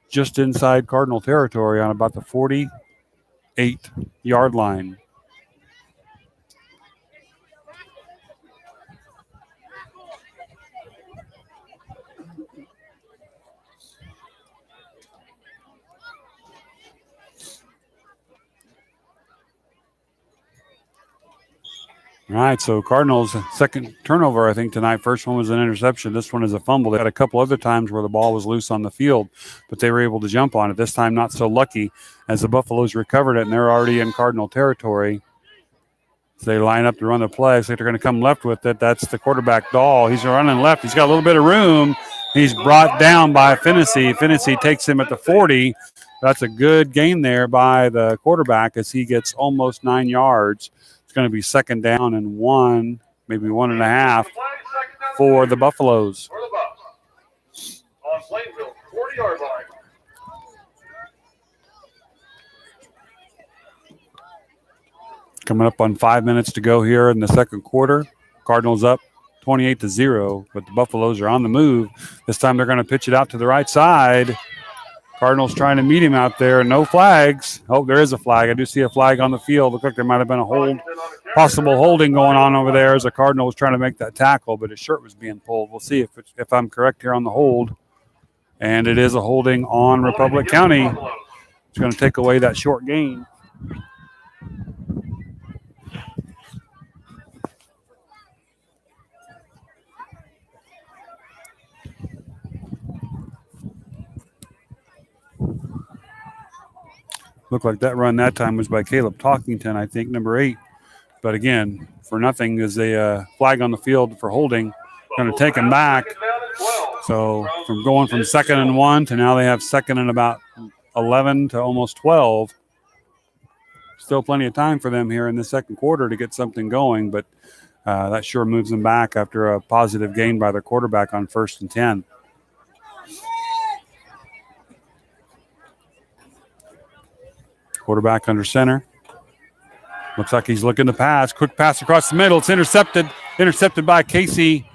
just inside Cardinal territory on about the 48-yard line. All right, so Cardinals' second turnover, I think, tonight. First one was an interception. This one is a fumble. They had a couple other times where the ball was loose on the field, but they were able to jump on it. This time, not so lucky as the Buffaloes recovered it, and they're already in Cardinal territory. So they line up to run the play. So they're going to come left with it. That's the quarterback, Dahl. He's running left. He's got a little bit of room. He's brought down by Finney. Finney takes him at the 40. That's a good gain there by the quarterback as he gets almost 9 yards. Going to be 2nd down and 1, maybe 1.5 for the Buffaloes. For the Buffs on Plainville, 40-yard line. Coming up on 5 minutes to go here in the second quarter. Cardinals up 28-0, but the Buffaloes are on the move. This time they're going to pitch it out to the right side. Cardinals trying to meet him out there. No flags. Oh, there is a flag. I do see a flag on the field. Looks like there might have been a possible holding going on over there as the Cardinal was trying to make that tackle, but his shirt was being pulled. We'll see if I'm correct here on the hold. And it is a holding on Republic County. It's going to take away that short gain. Looked like that run that time was by Caleb Talkington, I think, number 8. But again, for nothing is a flag on the field for holding. Going to take him back. So from going from 2nd and 1 to now they have 2nd and about 11 to almost 12. Still plenty of time for them here in the second quarter to get something going, but that sure moves them back after a positive gain by their quarterback on 1st and 10. Quarterback under center. Looks like he's looking to pass. Quick pass across the middle. It's intercepted. Intercepted by Casey.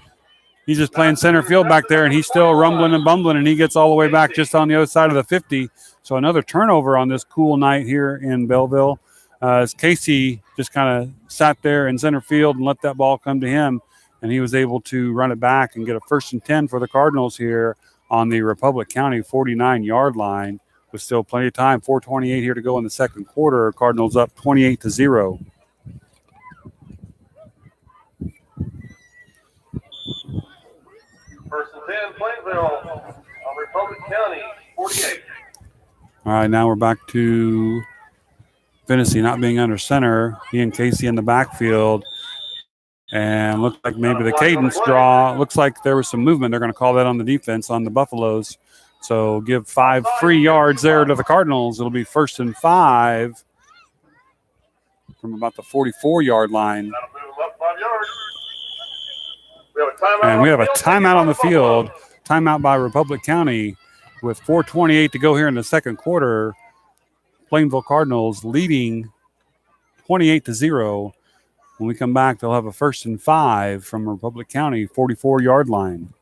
He's just playing center field back there, and he's still rumbling and bumbling, and he gets all the way back just on the other side of the 50. So another turnover on this cool night here in Belleville. As Casey just kind of sat there in center field and let that ball come to him, and he was able to run it back and get a 1st and 10 for the Cardinals here on the Republic County 49-yard line. With still plenty of time, 4:28 here to go in the second quarter. Cardinals up 28-0. First and 10, Plainville, Republic County, 48. All right, now we're back to Finney not being under center. He and Casey in the backfield. And looks like maybe the cadence draw. Looks like there was some movement. They're going to call that on the defense on the Buffaloes. So give 5 free yards there to the Cardinals. It'll be 1st and 5 from about the 44-yard line. And we have a timeout on the field. Timeout by Republic County with 4:28 to go here in the second quarter. Plainville Cardinals leading 28-0. When we come back, they'll have a 1st and 5 from Republic County, 44-yard line.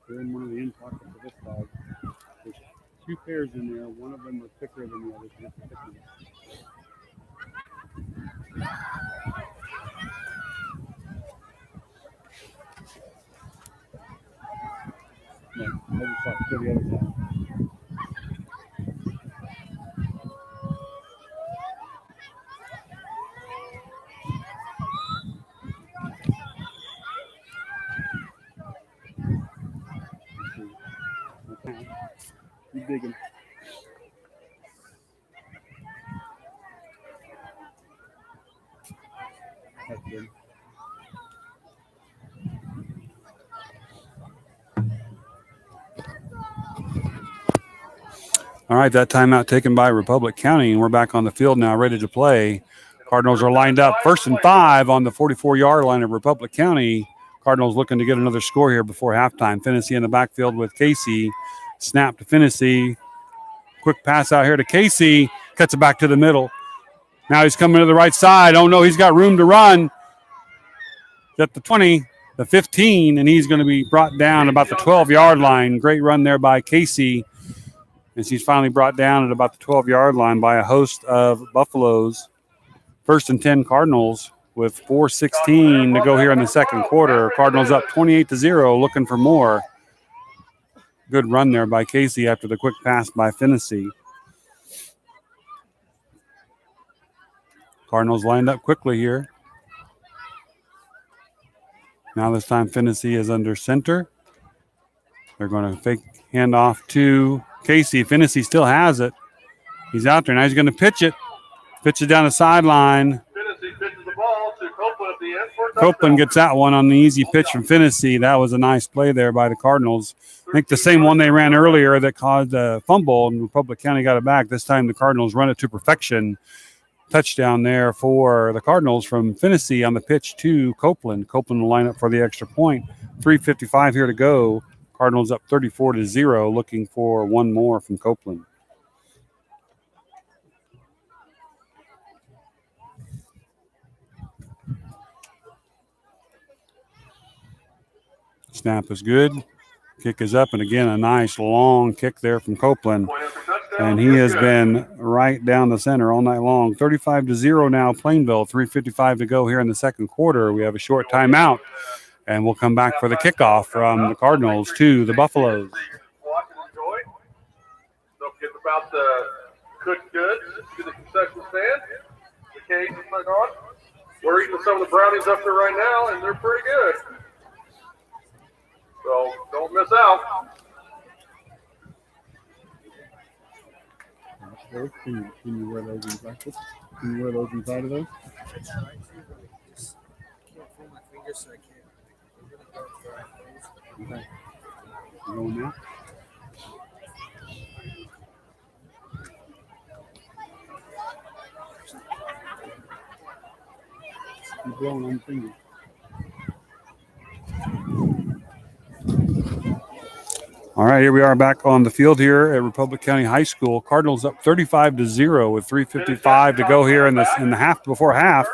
They're in one of the in pockets of this dog. There's 2 pairs in there. One of them are thicker than the others. No, other side. Go the other side. Keep digging. That's good. All right, that timeout taken by Republic County, and we're back on the field now, ready to play. Cardinals are lined up 1st and 5 on the 44-yard line of Republic County. Cardinals looking to get another score here before halftime. Finney in the backfield with Casey. Snap to Finney. Quick pass out here to Casey. Cuts it back to the middle. Now he's coming to the right side. Oh, no, he's got room to run. At the 20, the 15, and he's going to be brought down about the 12-yard line. Great run there by Casey. As he's finally brought down at about the 12-yard line by a host of Buffaloes. 1st and 10 Cardinals with 4:16 to go here in the second quarter. Cardinals up 28-0, looking for more. Good run there by Casey after the quick pass by Finney. Cardinals lined up quickly here. Now this time Finney is under center. They're going to fake handoff to Casey. Finney still has it. He's out there. Now he's going to pitch it. Pitch it down the sideline. Finney pitches the ball to Copeland at the end for a Copeland gets that one on the easy pitch from Finney. That was a nice play there by the Cardinals. I think the same one they ran earlier that caused a fumble, and Republic County got it back. This time the Cardinals run it to perfection. Touchdown there for the Cardinals from Finney on the pitch to Copeland. Copeland will line up for the extra point. 3:55 here to go. Cardinals up 34-0, looking for one more from Copeland. Snap is good. Kick is up, and again, a nice long kick there from Copeland. And he has been right down the center all night long. 35-0 now, Plainville. 3:55 to go here in the second quarter. We have a short timeout, and we'll come back for the kickoff from the Cardinals to the Buffaloes. Watch and enjoy. Don't forget about the cooked goods to the concession stand. The cake is like on. We're eating some of the brownies up there right now, and they're pretty good. So don't miss out. those? Can you wear those in practice? Can you wear those inside of those? I try to, but I just can't feel my fingers, so I can't. I'm really hard for my fingers. Okay. You going now? Keep blowing on the fingers. All right, here we are back on the field here at Republic County High School. Cardinals up 35-0 with 3:55 to go here in the half before half.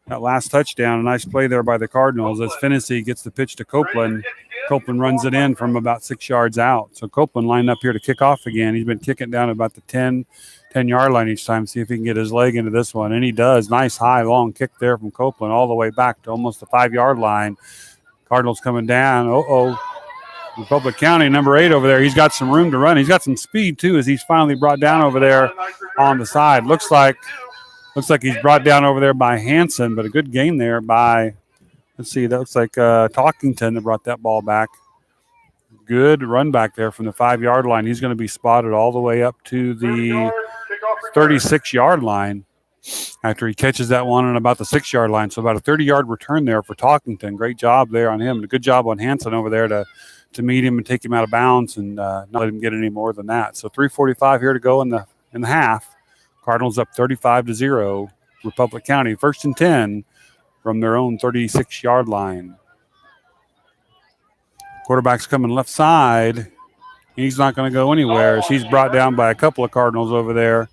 That last touchdown, a nice play there by the Cardinals as Finney gets the pitch to Copeland. Copeland runs it in from about 6 yards out. So Copeland lined up here to kick off again. He's been kicking down about the 10-yard line each time, see if he can get his leg into this one. And he does. Nice, high, long kick there from Copeland all the way back to almost the 5-yard line. Cardinals coming down. Republic County, number 8 over there. He's got some room to run. He's got some speed, too, as he's finally brought down over there on the side. Looks like he's brought down over there by Hanson, but a good game there by, let's see, that looks like Talkington that brought that ball back. Good run back there from the 5-yard line. He's going to be spotted all the way up to the 36-yard line after he catches that one on about the 6-yard line. So about a 30-yard return there for Talkington. Great job there on him. And a good job on Hanson over there to meet him and take him out of bounds and not let him get any more than that. So 3:45 here to go in the half. Cardinals up 35-0. Republic County 1st and 10 from their own 36-yard line. Quarterback's coming left side. He's not going to go anywhere as he's brought down by a couple of Cardinals over there.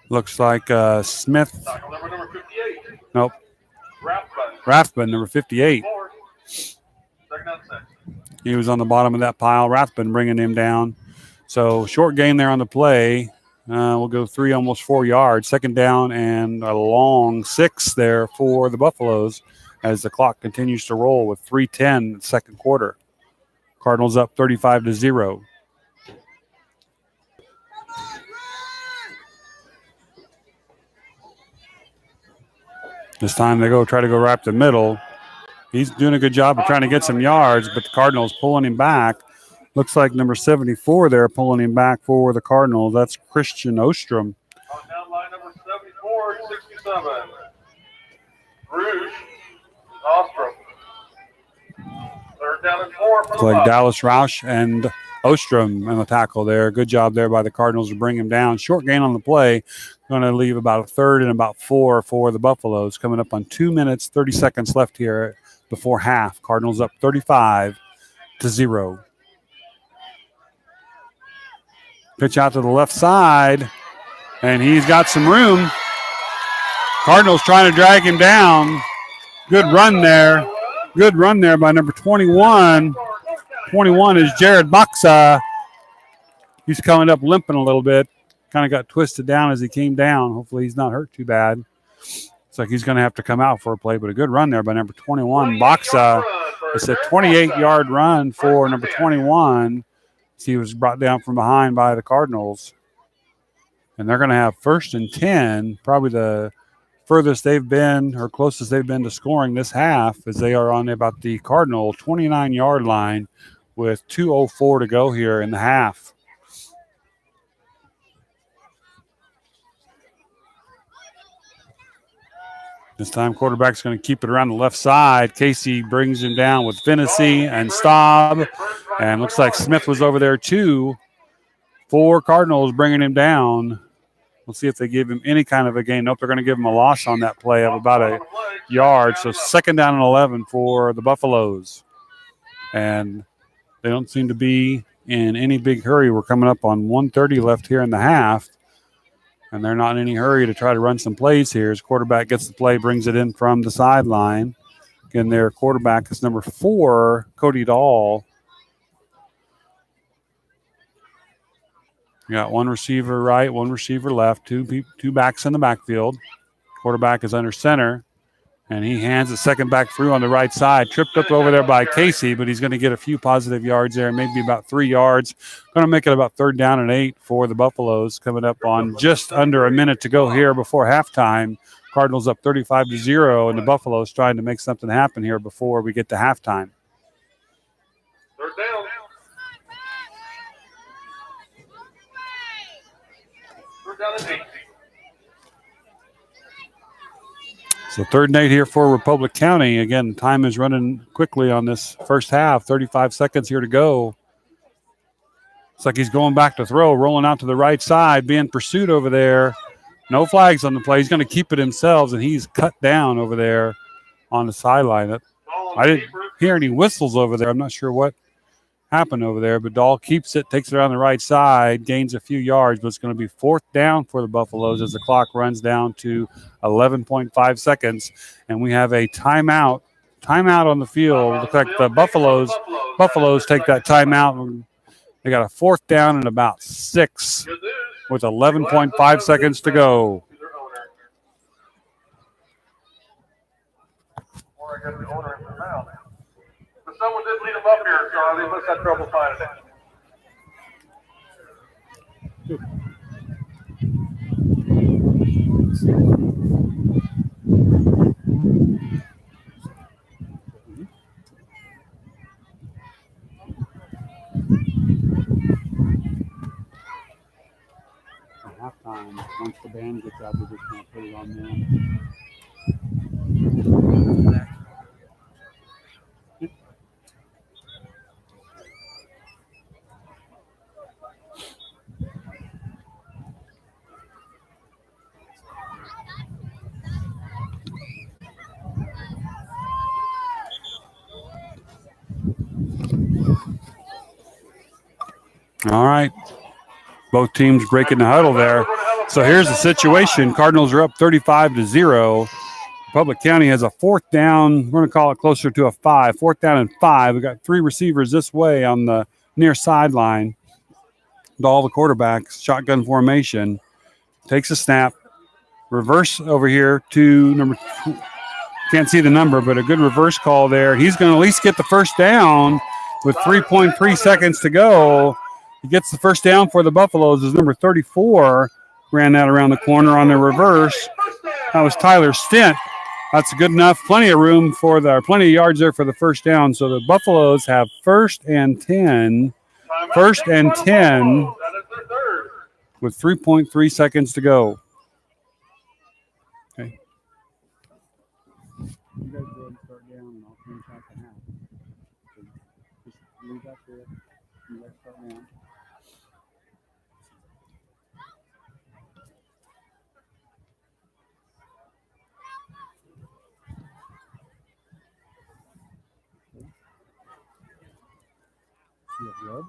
Looks like Smith. Nope. Rathbun, number 58. He was on the bottom of that pile. Rathbun bringing him down. So short gain there on the play. We'll go 3, almost 4 yards. 2nd down and a long 6 there for the Buffaloes as the clock continues to roll with 3:10 second quarter. Cardinals up 35-0. This time they try to go right up the middle. He's doing a good job of trying to get some yards, but the Cardinals pulling him back. Looks like number 74 there pulling him back for the Cardinals. That's Christian Ostrom. On down line number 74, 67. Rouge, Ostrom. 3rd down and 4. Looks like Dallas Roush and Ostrom in the tackle there. Good job there by the Cardinals to bring him down. Short gain on the play. Going to leave about a 3rd and about 4 for the Buffaloes. Coming up on 2 minutes, 30 seconds left here before half. Cardinals up 35-0. Pitch out to the left side, and he's got some room. Cardinals trying to drag him down. Good run there. Good run there by number 21. 21 is Jared Baxa. He's coming up limping a little bit. Kind of got twisted down as he came down. Hopefully he's not hurt too bad. Looks like he's going to have to come out for a play, but a good run there by number 21. Baxa. It's a 28-yard run for number 21. He was brought down from behind by the Cardinals. And they're going to have 1st and 10, probably the furthest they've been or closest they've been to scoring this half, as they are on about the Cardinal 29-yard line with 2:04 to go here in the half. This time, quarterback's going to keep it around the left side. Casey brings him down with Finney and Staub. And looks like Smith was over there, too. 4 Cardinals bringing him down. We'll see if they give him any kind of a gain. Nope, they're going to give him a loss on that play of about a yard. So 2nd down and 11 for the Buffaloes. And they don't seem to be in any big hurry. We're coming up on 1:30 left here in the half. And they're not in any hurry to try to run some plays here. As quarterback gets the play, brings it in from the sideline. Again, their quarterback is number 4, Cody Dahl. You got 1 receiver right, 1 receiver left, 2 backs in the backfield. Quarterback is under center. And he hands the second back through on the right side. Tripped up over there by Casey, but he's going to get a few positive yards there, maybe about 3 yards. Going to make it about 3rd down and 8 for the Buffaloes. Coming up on just under a minute to go here before halftime. Cardinals up 35-0, and the Buffaloes trying to make something happen here before we get to halftime. 3rd down. down and 8. So 3rd and 8 here for Republic County. Again, time is running quickly on this first half. 35 seconds here to go. Looks like he's going back to throw, rolling out to the right side, being pursued over there. No flags on the play. He's going to keep it himself, and he's cut down over there on the sideline. I didn't hear any whistles over there. I'm not sure what happened over there, but Dahl keeps it, takes it around the right side, gains a few yards, but it's going to be 4th down for the Buffaloes as the clock runs down to 11.5 seconds, and we have a timeout on the field. Looks like the Buffaloes take that timeout. They got a 4th down and about 6 with 11.5 seconds to go. Or I guess the owner in the mouth. But someone did lead him up here, Charlie. They must have trouble finding it. At halftime, once the band gets out, they're just going to put it on them. All right. Both teams breaking the huddle there. So here's the situation. Cardinals are up 35-0. Republic County has a 4th down. We're going to call it closer to a 5. 4th down and 5. We got 3 receivers this way on the near sideline. Dahl, the quarterback, shotgun formation. Takes a snap. Reverse over here to number two. Can't see the number, but a good reverse call there. He's going to at least get the first down with 3.3 seconds to go. He gets the first down for the Buffaloes as number 34 ran that around the corner on the reverse. That was Tyler Stint. That's good enough. Plenty of room for plenty of yards there for the first down. So the Buffaloes have 1st and 10. 1st and 10 with 3.3 seconds to go. Okay. You guys go ahead and start down, and I'll finish out the half. So just leave that there. You guys start down. You have gloves?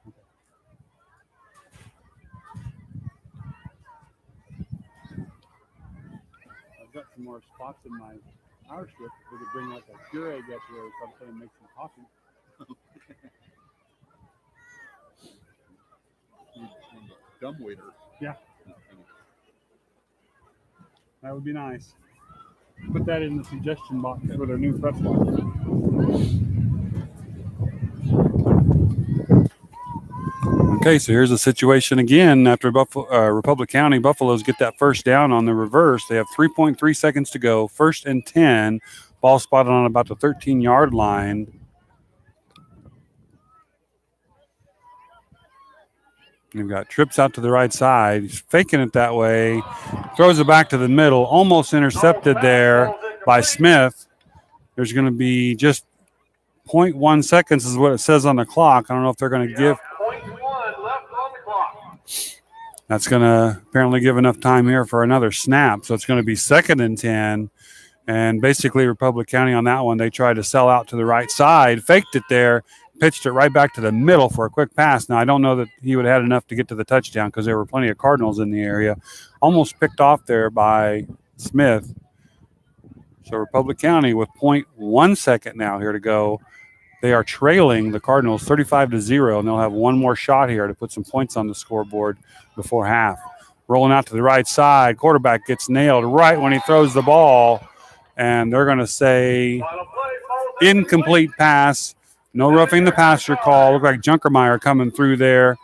Okay. I've got some more spots in my power strip. We could bring like a Keurig up here or something and make some coffee. Dumb waiter. Yeah. That would be nice. Put that in the suggestion box for their new prep box. Okay, so here's the situation again. After Republic County, Buffaloes get that first down on the reverse. They have 3.3 seconds to go. 1st and 10. Ball spotted on about the 13-yard line. You've got trips out to the right side. He's faking it that way. Throws it back to the middle. Almost intercepted there by Smith. There's going to be just 0.1 seconds is what it says on the clock. I don't know if they're going to give. 0.1 left on the clock. That's going to apparently give enough time here for another snap. So it's going to be 2nd and 10. And basically Republic County on that one, they tried to sell out to the right side, faked it there, pitched it right back to the middle for a quick pass. Now, I don't know that he would have had enough to get to the touchdown because there were plenty of Cardinals in the area. Almost picked off there by Smith. So Republic County with 0.1 second now here to go. They are trailing the Cardinals 35-0, and they'll have one more shot here to put some points on the scoreboard before half. Rolling out to the right side. Quarterback gets nailed right when he throws the ball, and they're going to say incomplete pass. No roughing the passer call. Looked like Junkermeyer coming through there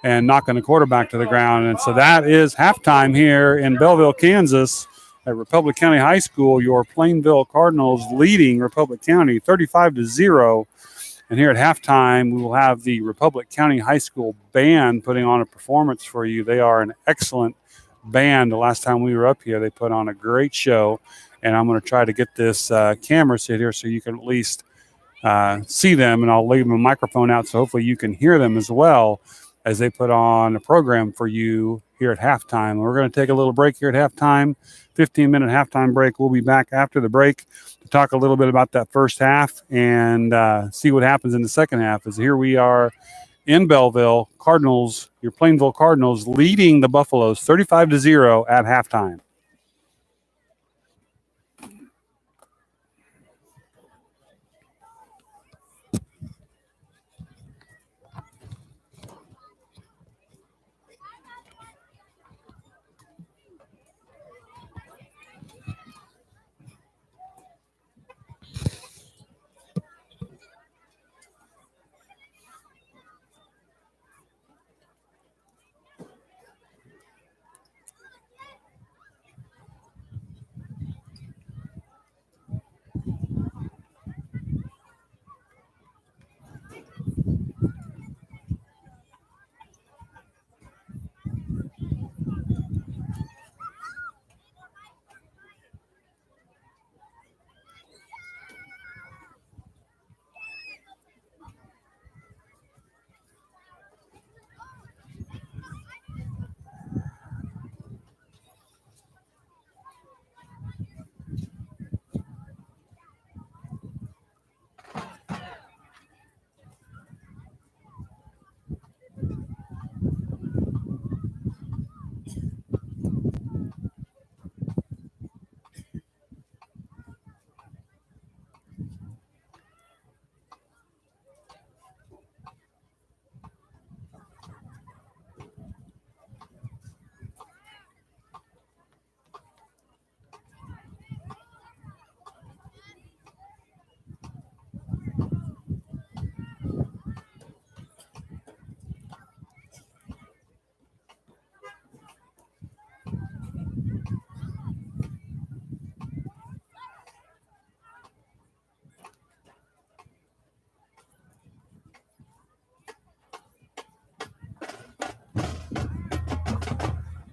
and knocking the quarterback to the ground. And so that is halftime here in Belleville, Kansas at Republic County High School. Your Plainville Cardinals leading Republic County 35-0. And here at halftime, we will have the Republic County High School band putting on a performance for you. They are an excellent band. The last time we were up here, they put on a great show. And I'm going to try to get this camera set here so you can at least see them. And I'll leave a microphone out so hopefully you can hear them as well as they put on a program for you here at halftime. We're going to take a little break here at halftime, 15-minute halftime break. We'll be back after the break to talk a little bit about that first half and see what happens in the second half. As here we are in Belleville, Cardinals, your Plainville Cardinals leading the Buffaloes 35-0 at halftime.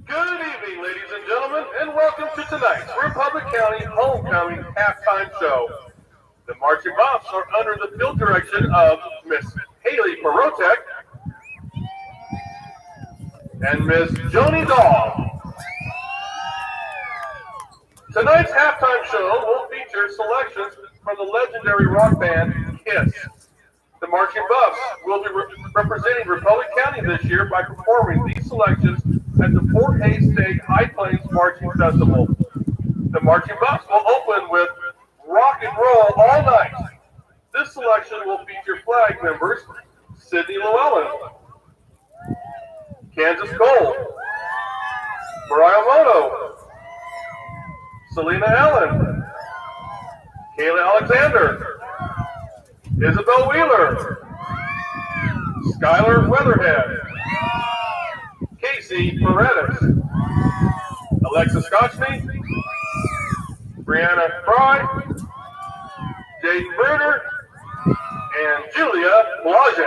Good evening, ladies and gentlemen, and welcome to tonight's Republic County Homecoming Halftime Show. The Marching Buffs are under the field direction of Miss Haley Perotek and Miss Joni Dahl. Tonight's halftime show will feature selections from the legendary rock band Kiss. The Marching Buffs will be representing Republic County this year by performing these selections at the Fort Hays State High Plains Marching Festival. The Marching Buffs will open with Rock and Roll All Night. This selection will feature flag members Sidney Llewellyn, Kansas Cole, Mariah Moto, Selena Allen, Kayla Alexander, Isabel Wheeler, Skylar Weatherhead, Casey Paredes, Alexa Scotchme, Brianna Fry, Jaden Bruder, and Julia Blazek.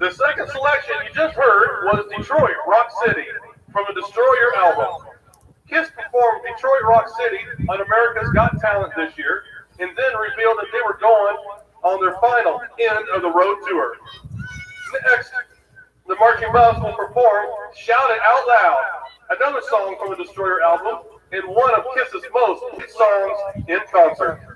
The second selection you just heard was Detroit Rock City from the Destroyer album. Kiss performed Detroit Rock City on America's Got Talent this year and then revealed that they were going on their final end of the road tour. Next, the Marching Mouse will perform Shout It Out Loud, another song from the Destroyer album and one of Kiss's most hit songs in concert.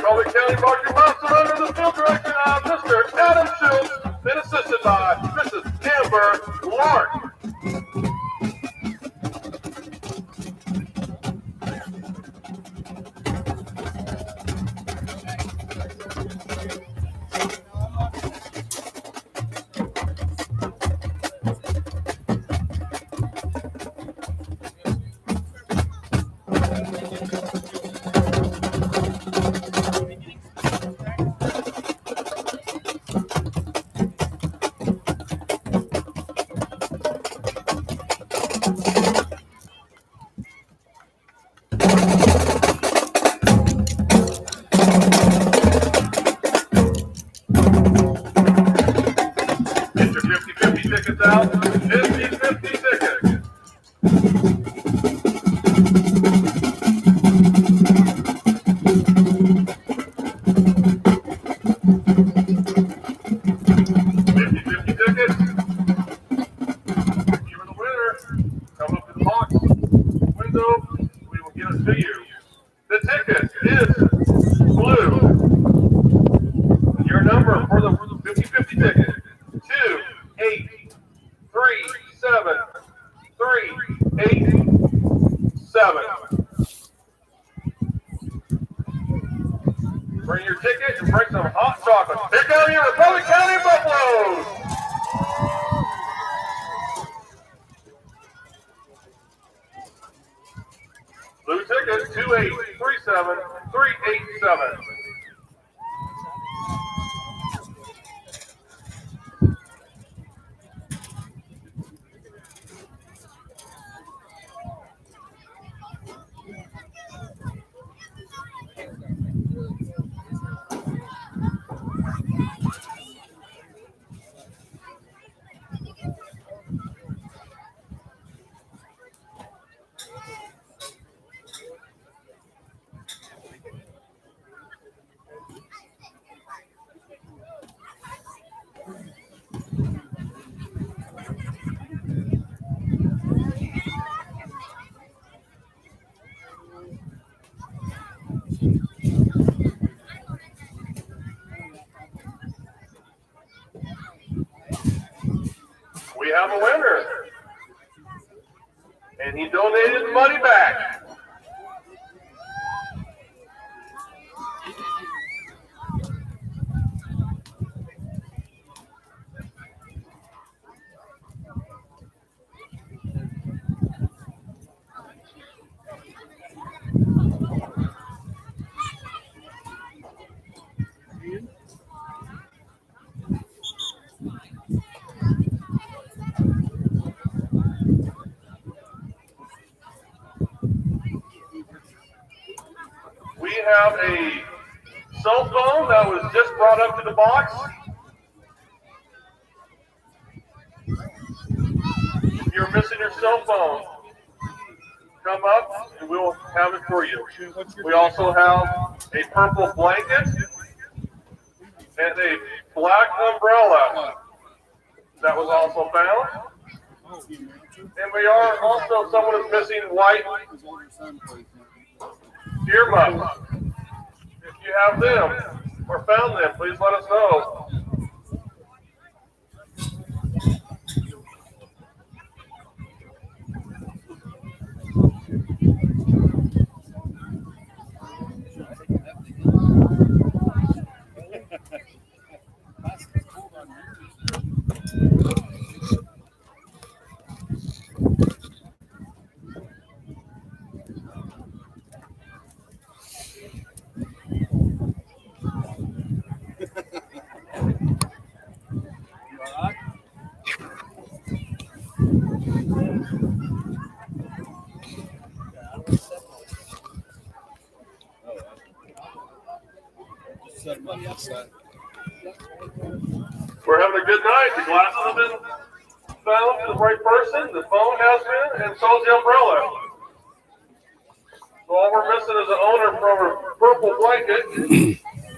Republic County Marching Muscle under the field direction of Mr. Adam Schultz, then assisted by Mrs. Amber Lark. Get your 50-50 tickets out. 50-50 tickets. 50-50 tickets. If you're the winner, come up to the box window. We will get it to you. The ticket is blue. Your number for the 50-50 ticket, 2837387. Bring your ticket and bring some hot chocolate. Here come your Republic County Buffaloes. Blue ticket, 2837387. We have a winner. And he donated the money back. We have a cell phone that was just brought up to the box. If you're missing your cell phone, come up and we'll have it for you. We also have a purple blanket and a black umbrella that was also found. And we are also, someone is missing white earmuffs. If you have them or found them, please let us know. We're having a good night. The glasses have been found for the right person. The phone has been, and so is the umbrella. So all we're missing is the owner from our purple blanket,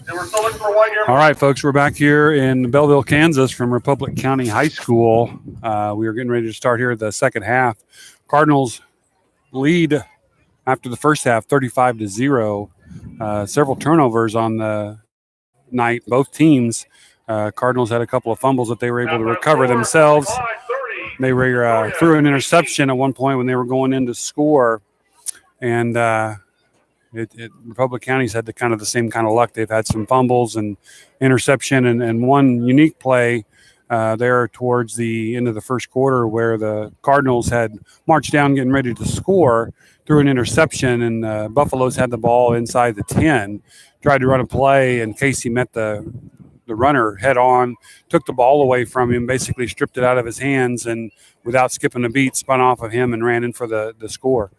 and we're still looking for white earmuffs. All right, folks, we're back here in Belleville, Kansas from Republic County High School. We are getting ready to start here the second half. Cardinals lead after the first half, 35-0. several turnovers on the night. Both teams. Cardinals had a couple of fumbles that they were able to recover themselves. They were threw an interception at one point when they were going in to score, and Republic County's had the same kind of luck. They've had some fumbles and interception, and one unique play there towards the end of the first quarter where the Cardinals had marched down getting ready to score, threw an interception, and Buffaloes had the ball inside the 10, tried to run a play, and Casey met the runner head on, took the ball away from him, basically stripped it out of his hands, and without skipping a beat, spun off of him and ran in for the score.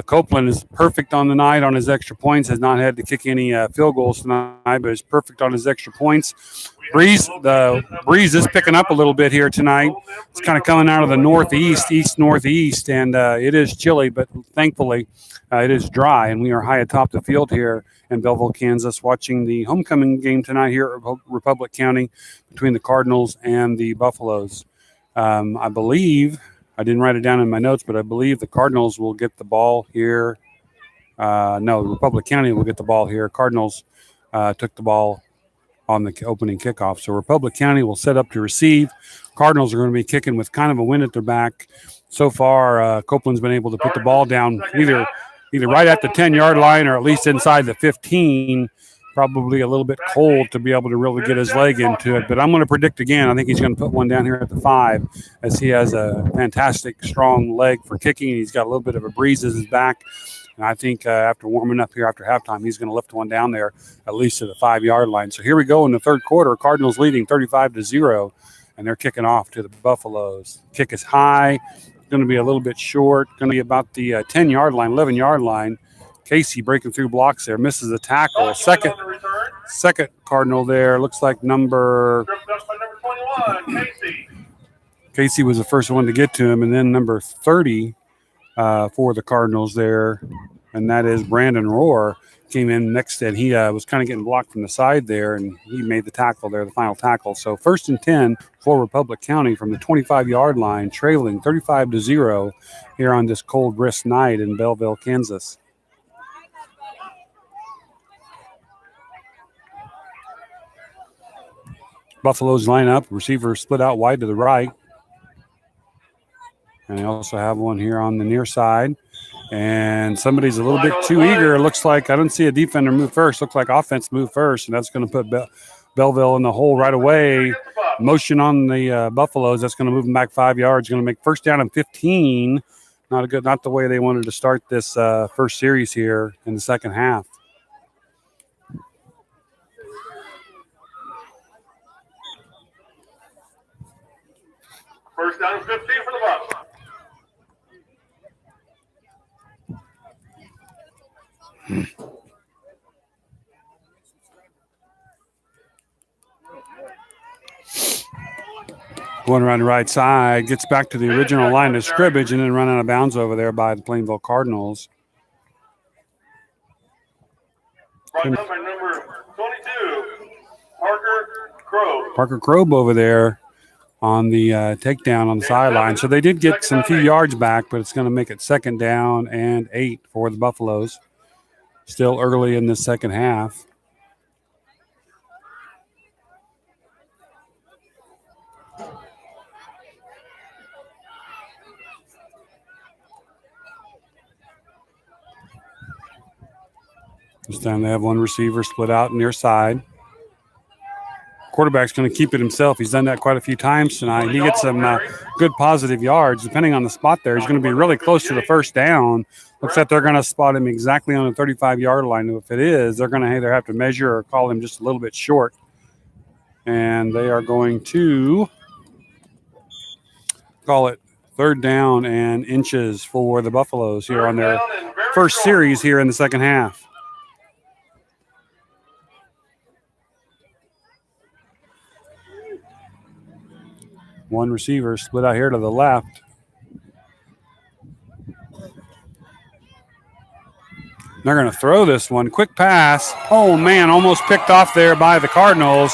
Copeland is perfect on the night on his extra points, has not had to kick any field goals tonight, but is perfect on his extra points. The breeze is picking up a little bit here tonight. It's kind of coming out of the northeast, east-northeast, and it is chilly, but thankfully it is dry, and we are high atop the field here in Belleville, Kansas, watching the homecoming game tonight here at Republic County between the Cardinals and the Buffaloes. I believe, I didn't write it down in my notes, but I believe the Cardinals will get the ball here. No, Republic County will get the ball here. Cardinals took the ball on the opening kickoff. So Republic County will set up to receive. Cardinals are going to be kicking with kind of a wind at their back. So far, Copeland's been able to put the ball down either right at the 10-yard line or at least inside the 15. Probably a little bit cold to be able to really get his leg into it. But I'm going to predict again. I think he's going to put one down here at the 5 as he has a fantastic, strong leg for kicking. He's got a little bit of a breeze at his back. And I think after warming up here after halftime, he's going to lift one down there at least to the 5-yard line. So here we go in the third quarter. Cardinals leading 35-0, and they're kicking off to the Buffaloes. Kick is high. Going to be a little bit short. Going to be about the 10-yard line, 11-yard line. Casey breaking through blocks there, misses the tackle. Second Cardinal there. Looks like number 21, Casey was the first one to get to him, and then number 30 for the Cardinals there, and that is Brandon Rohr, came in next, and he was kind of getting blocked from the side there, and he made the tackle there, the final tackle. So 1st and 10 for Republic County from the 25-yard line, trailing 35-0 here on this cold, brisk night in Belleville, Kansas. Buffaloes line up, receiver split out wide to the right. And they also have one here on the near side. And somebody's a little bit too eager. It looks like I don't see a defender move first. Looks like offense move first, and that's going to put Belleville in the hole right away. Motion on the Buffaloes. That's going to move them back 5 yards. Going to make first down and 15. Not the way they wanted to start this first series here in the second half. First down and 15 for the Bucs. One around the right side, gets back to the original line of scrimmage, and then run out of bounds over there by the Plainville Cardinals. Brought up by number 22, Parker Crow. Parker Crobe over there on the takedown on the sideline. So they did get some few yards back, but it's going to make it 2nd down and 8 for the Buffaloes. Still early in the second half. This time they have one receiver split out near side. Quarterback's going to keep it himself. He's done that quite a few times tonight. He gets some good positive yards. Depending on the spot there, he's going to be really close to the first down. Looks like they're going to spot him exactly on the 35-yard line. If it is, they're going to either have to measure or call him just a little bit short. And they are going to call it 3rd down and inches for the Buffaloes here on their first series here in the second half. One receiver split out here to the left. They're going to throw this one. Quick pass. Oh, man, almost picked off there by the Cardinals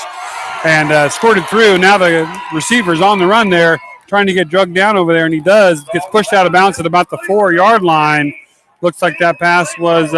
and squirted through. Now the receiver's on the run there, trying to get drugged down over there, and he does. Gets pushed out of bounds at about the 4-yard line, Looks like that pass was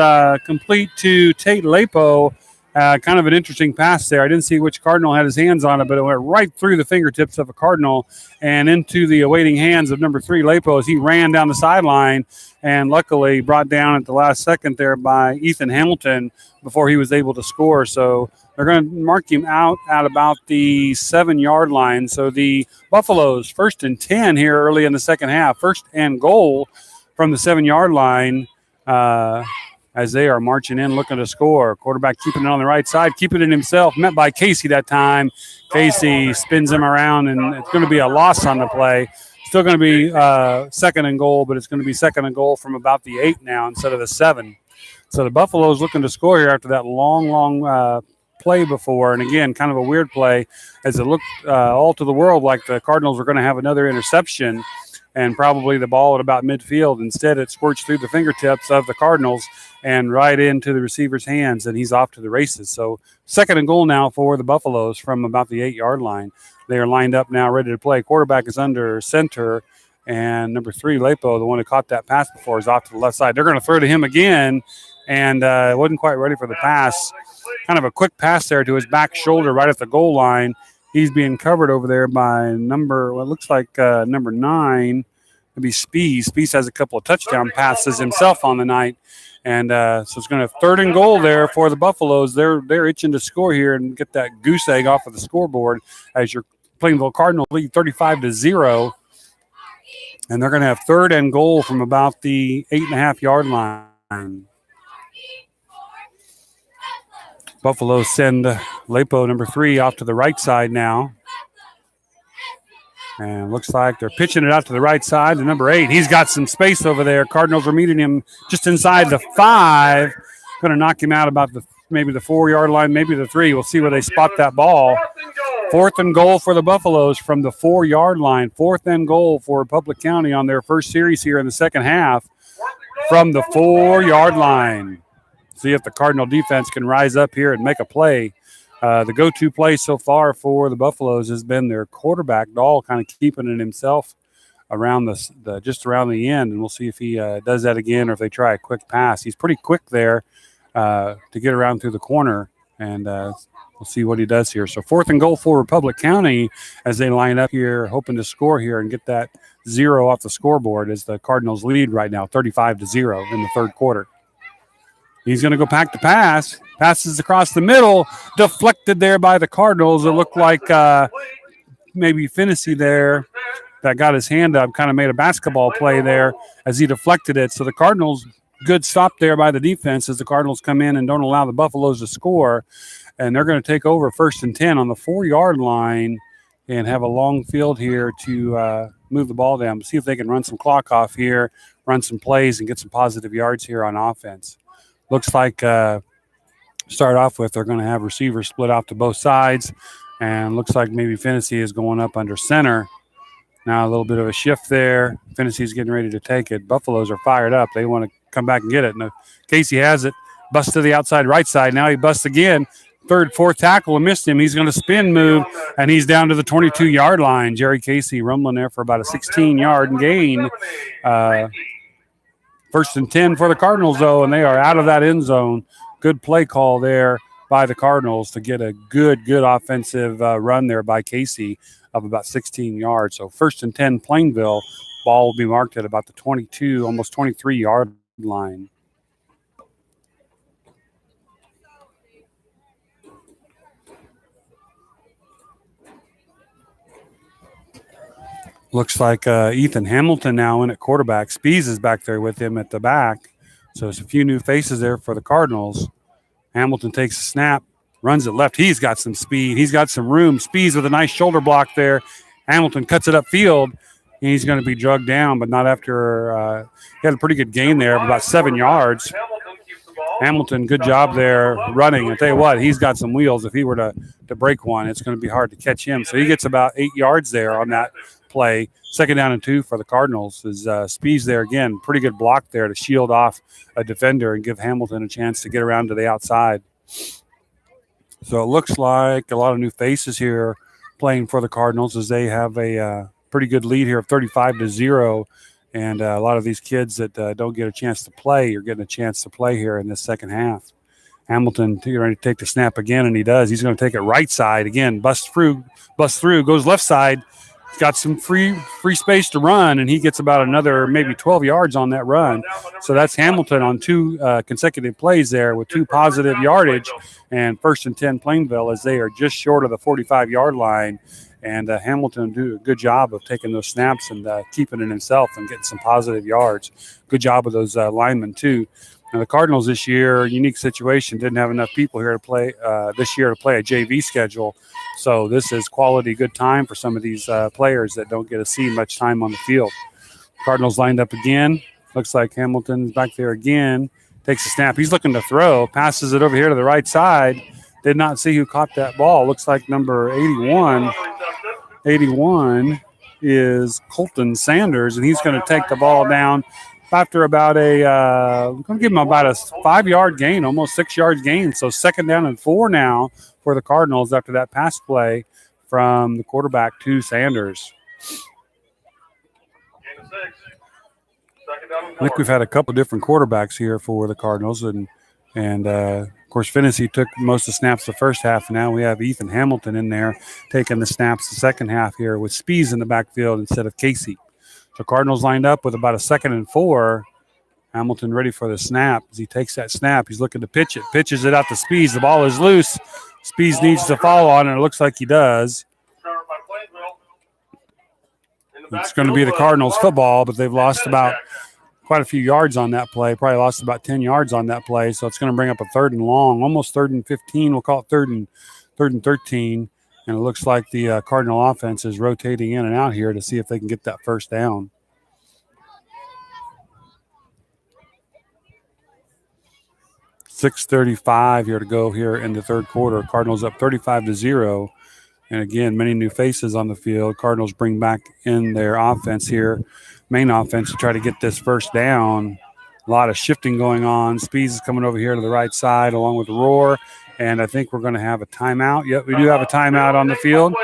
complete to Tate Lapo. Kind of an interesting pass there. I didn't see which Cardinal had his hands on it, but it went right through the fingertips of a Cardinal and into the awaiting hands of number 3, Lapo, as he ran down the sideline and luckily brought down at the last second there by Ethan Hamilton before he was able to score. So they're going to mark him out at about the 7-yard line. So the Buffaloes, 1st and 10 here early in the second half. 1st and goal from the 7-yard line. As they are marching in looking to score. Quarterback keeping it on the right side, keeping it himself, met by Casey that time. Casey spins him around, and it's going to be a loss on the play. Still going to be 2nd and goal, but it's going to be 2nd and goal from about the 8 now instead of the 7. So the Buffaloes looking to score here after that long play before. And again, kind of a weird play as it looked all to the world like the Cardinals were going to have another interception and probably the ball at about midfield. Instead, it squirts through the fingertips of the Cardinals and right into the receiver's hands, and he's off to the races. So 2nd and goal now for the Buffaloes from about the 8-yard line. They are lined up now, ready to play. Quarterback is under center, and number 3, Lapo, the one who caught that pass before, is off to the left side. They're going to throw to him again, and wasn't quite ready for the pass. Kind of a quick pass there to his back shoulder right at the goal line. He's being covered over there by number 9, maybe Spees. Spees has a couple of touchdown passes himself on the night. And so it's going to 3rd and goal there for the Buffaloes. They're itching to score here and get that goose egg off of the scoreboard as your Plainville Cardinals lead 35-0. And they're going to have 3rd and goal from about the 8.5-yard line. Buffaloes send Lapo, number 3, off to the right side now. And looks like they're pitching it out to the right side to number 8. He's got some space over there. Cardinals are meeting him just inside the 5. Going to knock him out about maybe the 4-yard line, maybe the 3. We'll see where they spot that ball. 4th and goal for the Buffaloes from the 4-yard line. 4th and goal for Republic County on their first series here in the second half from the 4-yard line. See if the Cardinal defense can rise up here and make a play. The go-to play so far for the Buffaloes has been their quarterback, Dahl, kind of keeping it himself around just around the end, and we'll see if he does that again or if they try a quick pass. He's pretty quick there to get around through the corner, and we'll see what he does here. So 4th and goal for Republic County as they line up here, hoping to score here and get that 0 off the scoreboard as the Cardinals lead right now, 35-0 in the 3rd quarter. He's going to go back to pass. Passes across the middle, deflected there by the Cardinals. It looked like maybe Finney there that got his hand up, kind of made a basketball play there as he deflected it. So the Cardinals, good stop there by the defense as the Cardinals come in and don't allow the Buffaloes to score. And they're going to take over 1st and 10 on the 4-yard line and have a long field here to move the ball down. See if they can run some clock off here, run some plays, and get some positive yards here on offense. Looks like start off with they're going to have receivers split off to both sides, and looks like maybe Finney is going up under center. Now a little bit of a shift there. Finney's getting ready to take it. Buffaloes are fired up. They want to come back and get it. And Casey has it. Busts to the outside right side. Now he busts again. 3rd, 4th tackle and missed him. He's going to spin move, and he's down to the 22-yard line. Jerry Casey rumbling there for about a 16-yard gain. 1st and 10 for the Cardinals, though, and they are out of that end zone. Good play call there by the Cardinals to get a good offensive run there by Casey of about 16 yards. So 1st and 10 Plainville. Ball will be marked at about the 22, almost 23-yard line. Looks like Ethan Hamilton now in at quarterback. Spees is back there with him at the back. So there's a few new faces there for the Cardinals. Hamilton takes a snap, runs it left. He's got some speed. He's got some room. Spees with a nice shoulder block there. Hamilton cuts it upfield. He's going to be drugged down, but not after he had a pretty good gain there of about 7 yards. Hamilton, good job there running. I tell you what, he's got some wheels. If he were to break one, it's going to be hard to catch him. So he gets about 8 yards there on that play. 2nd down and 2 for the Cardinals. Is Spees there again. Pretty good block there to shield off a defender and give Hamilton a chance to get around to the outside. So it looks like a lot of new faces here playing for the Cardinals as they have a pretty good lead here of 35-0 And a lot of these kids that don't get a chance to play are getting a chance to play here in this second half. Hamilton getting ready to take the snap again, and he does. He's going to take it right side again. Busts through, goes left side. He's got some free space to run, and he gets about another maybe 12 yards on that run. So that's Hamilton on 2 consecutive plays there with 2 positive yardage, and 1st and 10 Plainville as they are just short of the 45-yard line. And Hamilton do a good job of taking those snaps and keeping it himself and getting some positive yards. Good job of those linemen too. Now the Cardinals this year, unique situation, didn't have enough people here to play this year to play a JV schedule. So this is quality, good time for some of these players that don't get to see much time on the field. Cardinals lined up again. Looks like Hamilton's back there again. Takes a snap. He's looking to throw. Passes it over here to the right side. Did not see who caught that ball. Looks like number 81. 81 is Colton Sanders, and he's going to take the ball down after about I'm going to give him about a 5-yard gain, almost 6 yards gain. So 2nd down and 4 now for the Cardinals after that pass play from the quarterback to Sanders. I think we've had a couple different quarterbacks here for the Cardinals, and of course, Finney took most of the snaps the first half. Now we have Ethan Hamilton in there taking the snaps the second half here with Spees in the backfield instead of Casey. So Cardinals lined up with about a 2nd and 4. Hamilton ready for the snap. As he takes that snap, he's looking to pitch it. Pitches it out to Spees. The ball is loose. Spees needs to fall on it. It looks like he does. It's going to be the Cardinals football, but they've lost about quite a few yards on that play. Probably lost about 10 yards on that play. So it's going to bring up a 3rd and long, almost 3rd and 15. We'll call it 3rd and 13. And it looks like the Cardinal offense is rotating in and out here to see if they can get that first down. .635 here to go here in the third quarter. Cardinals up 35-0. And again, many new faces on the field. Cardinals bring back in their offense here, main offense, to try to get this first down. A lot of shifting going on. Spees is coming over here to the right side along with Roar. And I think we're going to have a timeout. Yep, we do have a timeout on the field.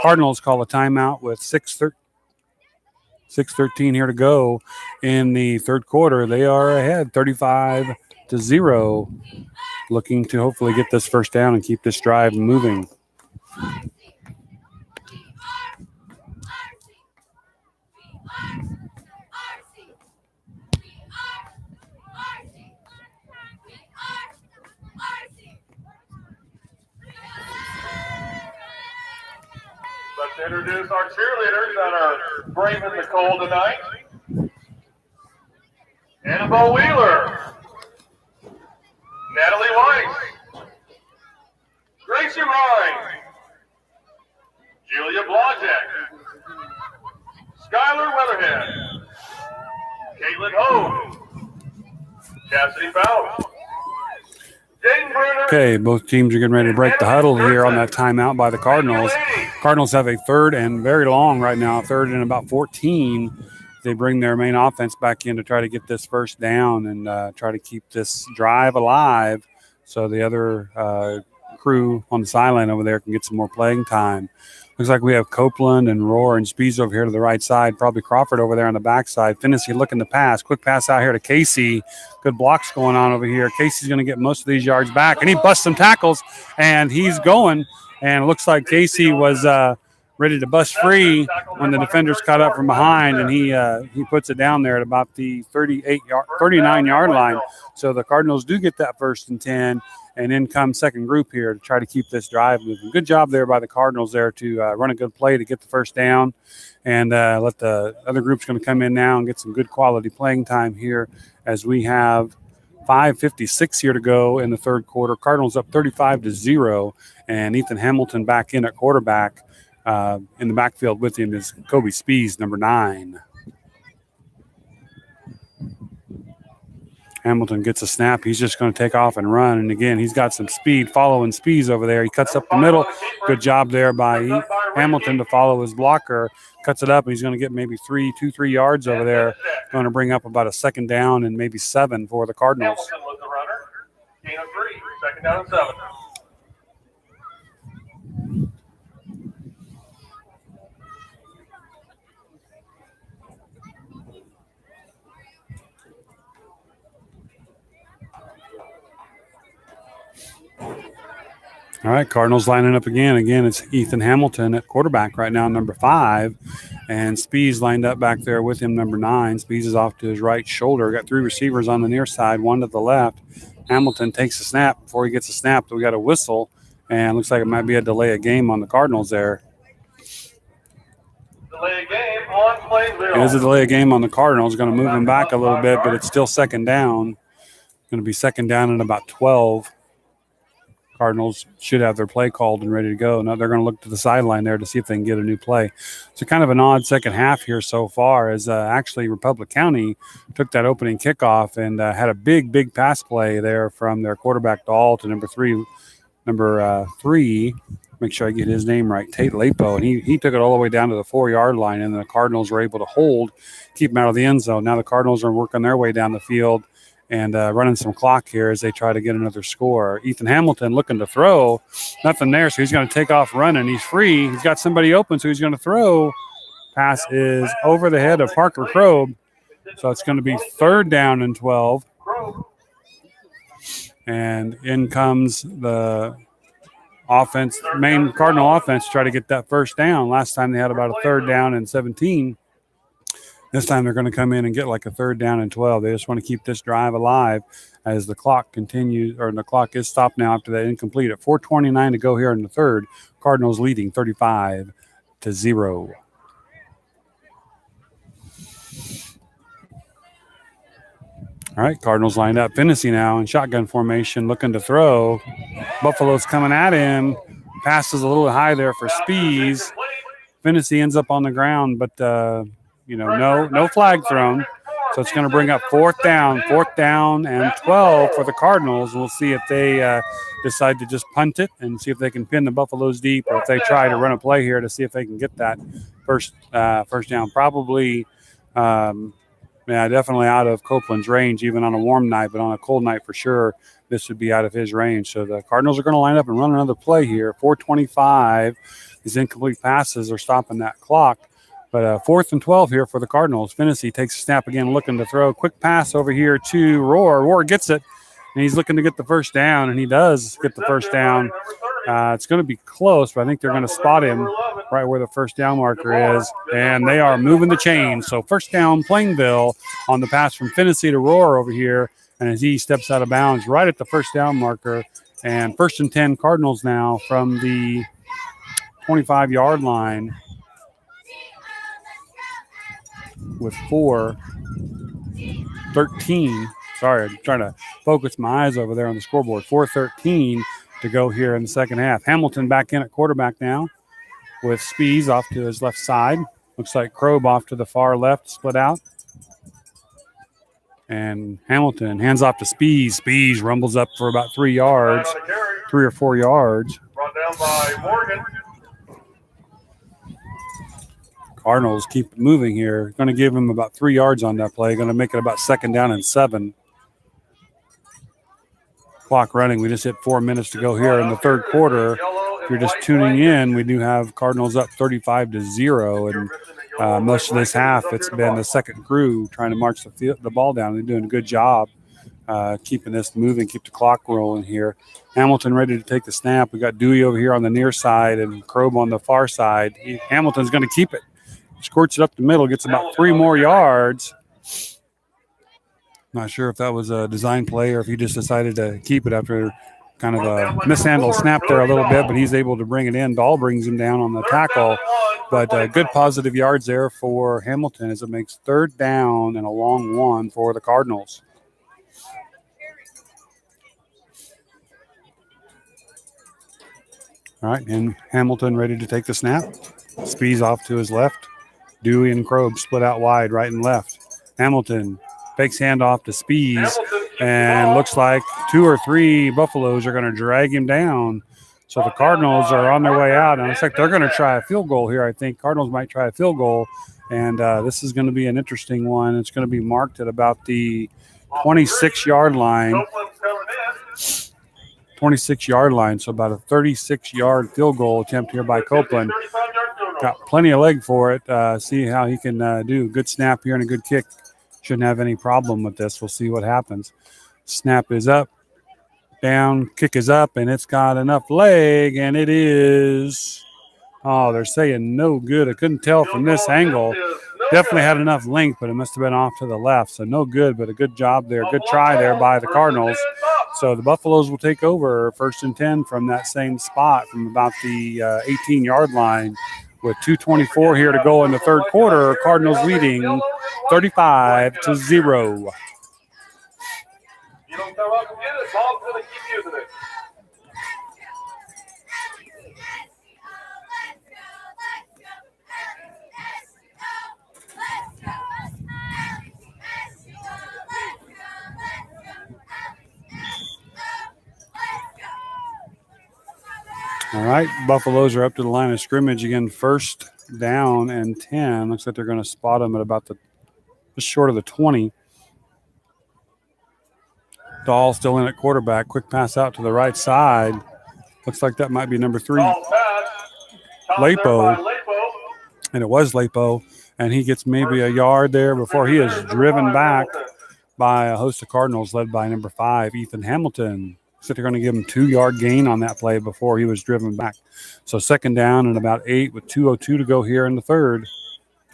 Cardinals call a timeout with 6:13 here to go in the third quarter. They are ahead 35-0, looking to hopefully get this first down and keep this drive moving. Let's introduce our cheerleaders that are braving the cold tonight. Annabelle Wheeler, Natalie Weiss, Gracie Ryan, Julia Blodgett, Skylar Weatherhead, Caitlin Hogue, Chastity Fowler. Okay, both teams are getting ready to break the huddle here on that timeout by the Cardinals. Cardinals have a 3rd and very long right now, 3rd and about 14. They bring their main offense back in to try to get this first down and try to keep this drive alive so the other crew on the sideline over there can get some more playing time. Looks like we have Copeland and Roar and Spees over here to the right side. Probably Crawford over there on the backside. Finney looking to pass. Quick pass out here to Casey. Good blocks going on over here. Casey's going to get most of these yards back. And he busts some tackles, and he's going. And it looks like Casey was ready to bust free when the defenders caught up from behind, and he puts it down there at about the 39-yard line. So the Cardinals do get that 1st and 10. And in comes second group here to try to keep this drive moving. Good job there by the Cardinals there to run a good play to get the first down. And let the other group's going to come in now and get some good quality playing time here as we have 5:56 here to go in the third quarter. Cardinals up 35-0. And Ethan Hamilton back in at quarterback. In the backfield with him is Kobe Spees, number 9. Hamilton gets a snap. He's just going to take off and run. And, again, he's got some speed following Spees over there. He cuts up the middle. Good job there by Hamilton to follow his blocker. Cuts it up, and he's going to get maybe 3 yards over there. Going to bring up about a 2nd down and maybe 7 for the Cardinals. Hamilton with the runner. Gain of 3. 2nd down and 7. All right, Cardinals lining up again. Again, it's Ethan Hamilton at quarterback right now, number 5. And Spees lined up back there with him, number 9. Spees is off to his right shoulder. Got 3 receivers on the near side, 1 to the left. Hamilton takes a snap. Before he gets a snap, we got a whistle. And looks like it might be a delay of game on the Cardinals there. Delay of game on Plainville. It is a delay of game on the Cardinals. Going to move him back a little bit, but it's still second down. Going to be second down at about 12. Cardinals should have their play called and ready to go. Now they're going to look to the sideline there to see if they can get a new play. It's a kind of an odd second half here so far, as actually Republic County took that opening kickoff and had a big pass play there from their quarterback Dahl to number 3. Make sure I get his name right, Tate Lapo, and he took it all the way down to the 4-yard line, and the Cardinals were able to keep him out of the end zone. Now the Cardinals are working their way down the field and running some clock here as they try to get another score. Ethan Hamilton looking to throw. Nothing there, so he's going to take off running. He's free. He's got somebody open, so he's going to throw. Pass is over the head of Parker Krobe. So it's going to be 3rd down and 12. And in comes the offense, main Cardinal offense, to try to get that first down. Last time they had about a 3rd down and 17. This time they're going to come in and get like a 3rd down and 12. They just want to keep this drive alive as the clock continues, or the clock is stopped now after that incomplete. At 4:29 to go here in the 3rd, Cardinals leading 35-0. All right, Cardinals lined up. Finney now in shotgun formation, looking to throw. Buffalo's coming at him. Passes a little high there for Spees. Finney ends up on the ground, but no flag thrown. So it's going to bring up 4th down and 12 for the Cardinals. We'll see if they decide to just punt it and see if they can pin the Buffaloes deep, or if they try to run a play here to see if they can get that first down. Probably, definitely out of Copeland's range, even on a warm night, but on a cold night for sure, this would be out of his range. So the Cardinals are going to line up and run another play here. 4:25. These incomplete passes are stopping that clock. But 4th and 12 here for the Cardinals. Finney takes a snap again, looking to throw. Quick pass over here to Rohr. Rohr gets it, and he's looking to get the first down, and he does get the first down. It's going to be close, but I think they're going to spot him right where the first down marker is, and they are moving the chains. So first down, Plainville on the pass from Finney to Rohr over here, and as he steps out of bounds right at the first down marker. And 1st and 10 Cardinals now from the 25-yard line, with 4:13. Sorry, I'm trying to focus my eyes over there on the scoreboard. 4:13 to go here in the second half. Hamilton back in at quarterback now with Spees off to his left side. Looks like Krobe off to the far left, split out. And Hamilton hands off to Spees. Spees rumbles up for about 3 yards, 3 or 4 yards. Brought down by Morgan. Cardinals keep moving here. Going to give him about 3 yards on that play. Going to make it about 2nd down and 7. Clock running. We just hit 4 minutes to go here in the 3rd quarter. If you're just tuning in, we do have Cardinals up 35-0. And most of this half, it's been the second crew trying to march the ball down. They're doing a good job keeping this moving, keep the clock rolling here. Hamilton ready to take the snap. We got Dewey over here on the near side and Krobe on the far side. Hamilton's going to keep it. Squirts it up the middle, gets about 3 more yards. Not sure if that was a design play or if he just decided to keep it after kind of a mishandled snap there a little bit, but he's able to bring it in. Dahl brings him down on the tackle. But good positive yards there for Hamilton as it makes 3rd down and a long one for the Cardinals. All right, and Hamilton ready to take the snap. Spees off to his left. Dewey and Krobe split out wide, right and left. Hamilton fakes handoff to Spees, and looks like 2 or 3 Buffaloes are going to drag him down. So the Cardinals are on their way out, and it looks like they're going to try a field goal here. I think Cardinals might try a field goal, and this is going to be an interesting one. It's going to be marked at about the 26-yard line. 26-yard line, so about a 36-yard field goal attempt here by Copeland. Got plenty of leg for it. See how he can do. Good snap here and a good kick. Shouldn't have any problem with this. We'll see what happens. Snap is up. down, kick is up, and it's got enough leg, and it is. Oh, they're saying no good. I couldn't tell from this angle. Definitely had enough length, but it must have been off to the left. So no good, but a good job there. Good try there by the Cardinals. So the Buffaloes will take over 1st and 10 from that same spot from about the 18-yard line with 2:24 here to go in the third quarter. Cardinals leading 35-0. You don't come up and get it, Bob's going to keep using it. All right, Buffaloes are up to the line of scrimmage again. 1st down and 10. Looks like they're going to spot them at about just short of the 20. Dahl still in at quarterback. Quick pass out to the right side. Looks like that might be number 3, Lapo. And it was Lapo. And he gets maybe a yard there before he is driven back by a host of Cardinals led by number 5, Ethan Hamilton. So they're going to give him 2-yard gain on that play before he was driven back. So 2nd down and about 8 with 2:02 to go here in the third.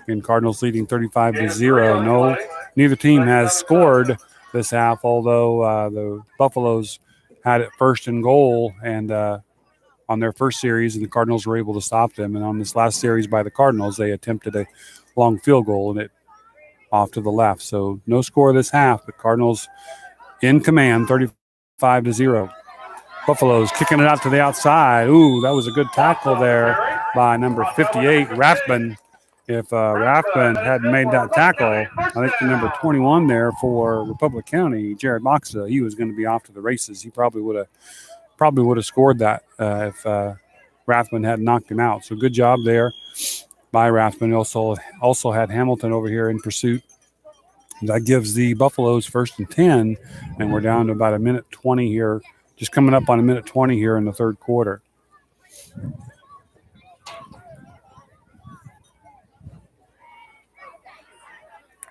And Cardinals leading 35-0. No, neither team has scored this half, although the Buffaloes had it 1st and goal and on their first series, and the Cardinals were able to stop them. And on this last series by the Cardinals, they attempted a long field goal and it off to the left. So no score this half, but Cardinals in command, 35-0. Buffaloes kicking it out to the outside. Ooh, that was a good tackle there by number 58, Rathbun. If Rathbun hadn't made that tackle, I think the number 21 there for Republic County, Jared Moxa, he was going to be off to the races. He probably would have scored that if Rathbun had knocked him out. So good job there by Rathbun. Also had Hamilton over here in pursuit. That gives the Buffaloes 1st and 10, and we're down to about 1:20 here, just coming up on 1:20 here in the third quarter.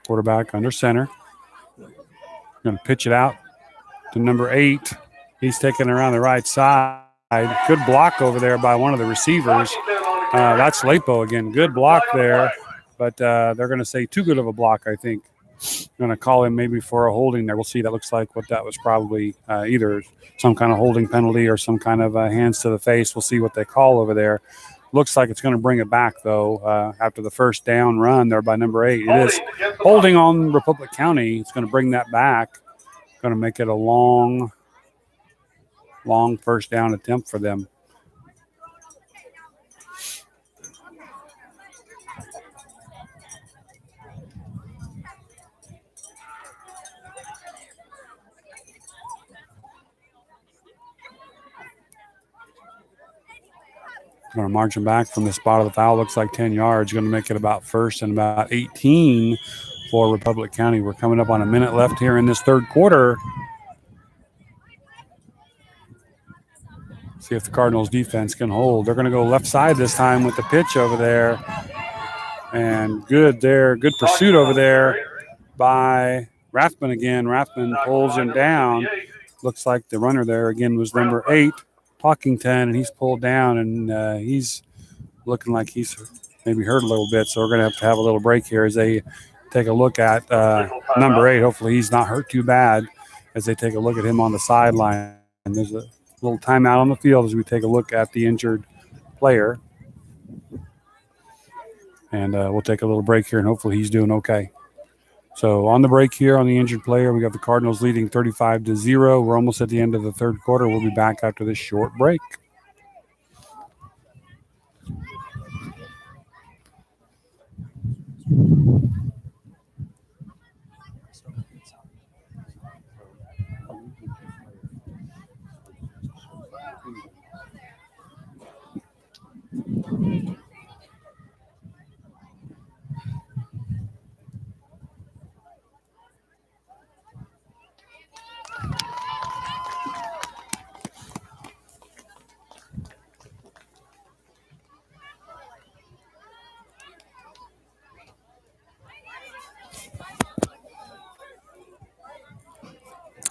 Quarterback under center. Going to pitch it out to number 8. He's taking it around the right side. Good block over there by one of the receivers. That's Lapo again. Good block there, but they're going to say too good of a block, I think. Going to call him maybe for a holding there. We'll see. That looks like what that was, probably either some kind of holding penalty or some kind of hands to the face. We'll see what they call over there. Looks like it's going to bring it back, though, after the first down run there by number 8. It is holding on Republic County. It's going to bring that back. Going to make it a long first down attempt for them. Going to march him back from the spot of the foul. Looks like 10 yards. Going to make it about 1st and about 18 for Republic County. We're coming up on a minute left here in this third quarter. See if the Cardinals defense can hold. They're going to go left side this time with the pitch over there. And good there. Good pursuit over there by Rathbun again. Rathbun pulls him down. Looks like the runner there again was number 8. Talkington, and he's pulled down, and he's looking like he's maybe hurt a little bit. So we're going to have a little break here as they take a look at number 8. Hopefully he's not hurt too bad as they take a look at him on the sideline. And there's a little timeout on the field as we take a look at the injured player. And we'll take a little break here, and hopefully he's doing okay. So on the break here on the injured player, we got the Cardinals leading 35-0. We're almost at the end of the third quarter. We'll be back after this short break.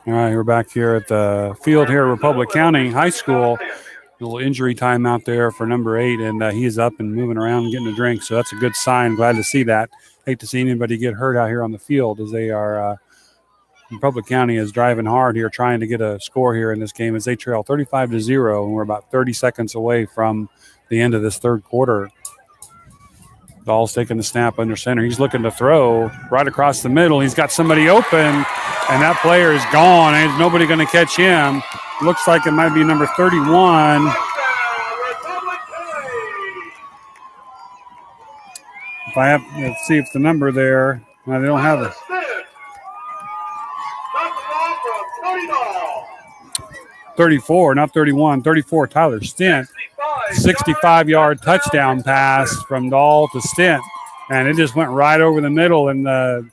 All right, we're back here at the field here at Republic County High School. A little injury time out there for number 8, and he's up and moving around and getting a drink, so that's a good sign. Glad to see that. Hate to see anybody get hurt out here on the field as they are Republic County is driving hard here, trying to get a score here in this game as they trail 35-0, and we're about 30 seconds away from the end of this third quarter. Dahl's taking the snap under center. He's looking to throw right across the middle. He's got somebody open, and that player is gone. And there's nobody going to catch him. Looks like it might be number 31. If I have, let's see if the number there. No, they don't have it. 34, not 31. 34, Tyler Stint. 65-yard touchdown pass from Dahl to Stint. And it just went right over the middle, and the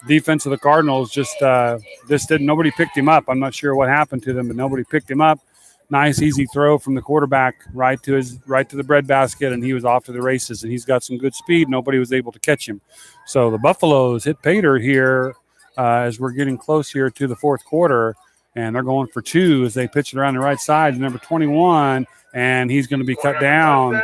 defense of the Cardinals just didn't. Nobody picked him up. I'm not sure what happened to them, but nobody picked him up. Nice, easy throw from the quarterback right to the breadbasket, and he was off to the races. And he's got some good speed. Nobody was able to catch him. So the Buffaloes hit pay dirt here as we're getting close here to the fourth quarter, and they're going for 2 as they pitch it around the right side. Number 21, and he's going to be cut down.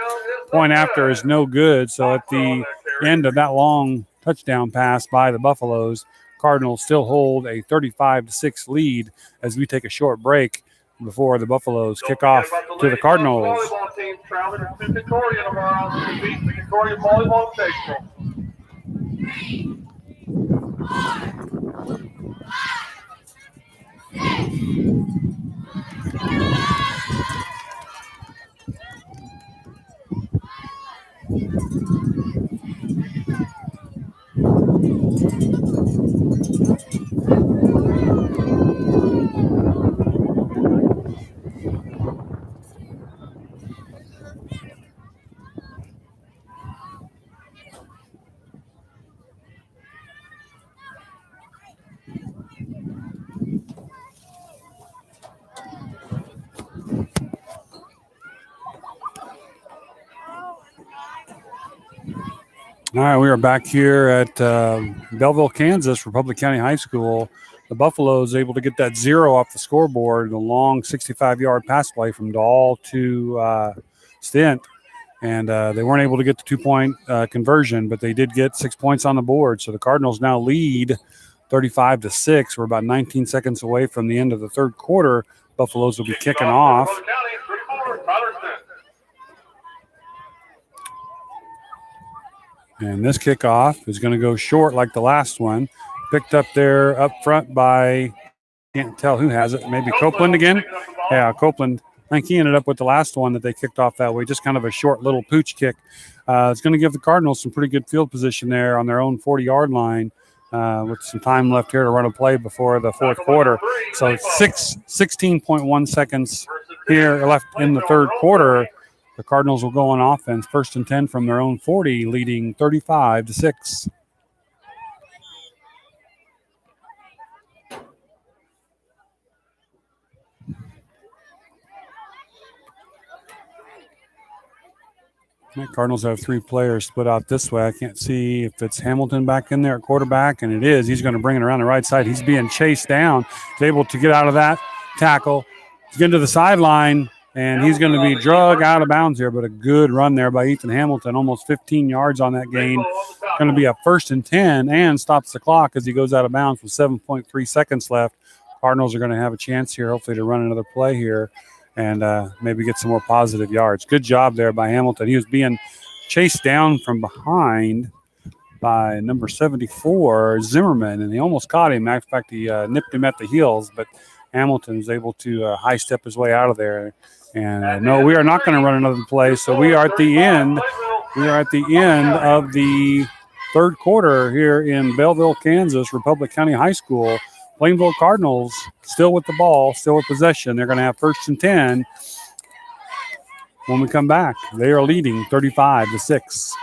Point after is no good. So at the end of that long touchdown pass by the Buffaloes, Cardinals still hold a 35-6 lead as we take a short break before the Buffaloes kick off to the Cardinals. Volleyball team traveling to Victoria tomorrow to beat the Victoria Volleyball Station. All right, we are back here at Belleville, Kansas, Republic County High School. The Buffaloes able to get that 0 off the scoreboard, the long 65-yard pass play from Dahl to Stint. And they weren't able to get the 2-point conversion, but they did get 6 points on the board. So the Cardinals now lead 35-6. We're about 19 seconds away from the end of the third quarter. Buffaloes will be kicking off. And this kickoff is going to go short like the last one. Picked up there up front by, can't tell who has it, maybe Copeland again? Yeah, Copeland. I think he ended up with the last one that they kicked off that way, just kind of a short little pooch kick. It's going to give the Cardinals some pretty good field position there on their own 40-yard line with some time left here to run a play before the fourth quarter. So 16.1 seconds here left in the third quarter. The Cardinals will go on offense, 1st and 10 from their own 40, leading 35-6. The Cardinals have 3 players split out this way. I can't see if it's Hamilton back in there at quarterback, and it is. He's going to bring it around the right side. He's being chased down. He's able to get out of that tackle. He's getting to the sideline. And he's going to be drug out of bounds here, but a good run there by Ethan Hamilton, almost 15 yards on that gain. Going to be a 1st and 10 and stops the clock as he goes out of bounds with 7.3 seconds left. Cardinals are going to have a chance here, hopefully, to run another play here and maybe get some more positive yards. Good job there by Hamilton. He was being chased down from behind by number 74, Zimmerman, and he almost caught him. In fact, he nipped him at the heels, but Hamilton was able to high step his way out of there. And no, we are not going to run another play. So we are at the end. We are at the end of the third quarter here in Belleville, Kansas, Republic County High School. Plainville Cardinals still with the ball, still with possession. They're going to have 1st and 10 when we come back. They are leading 35-6.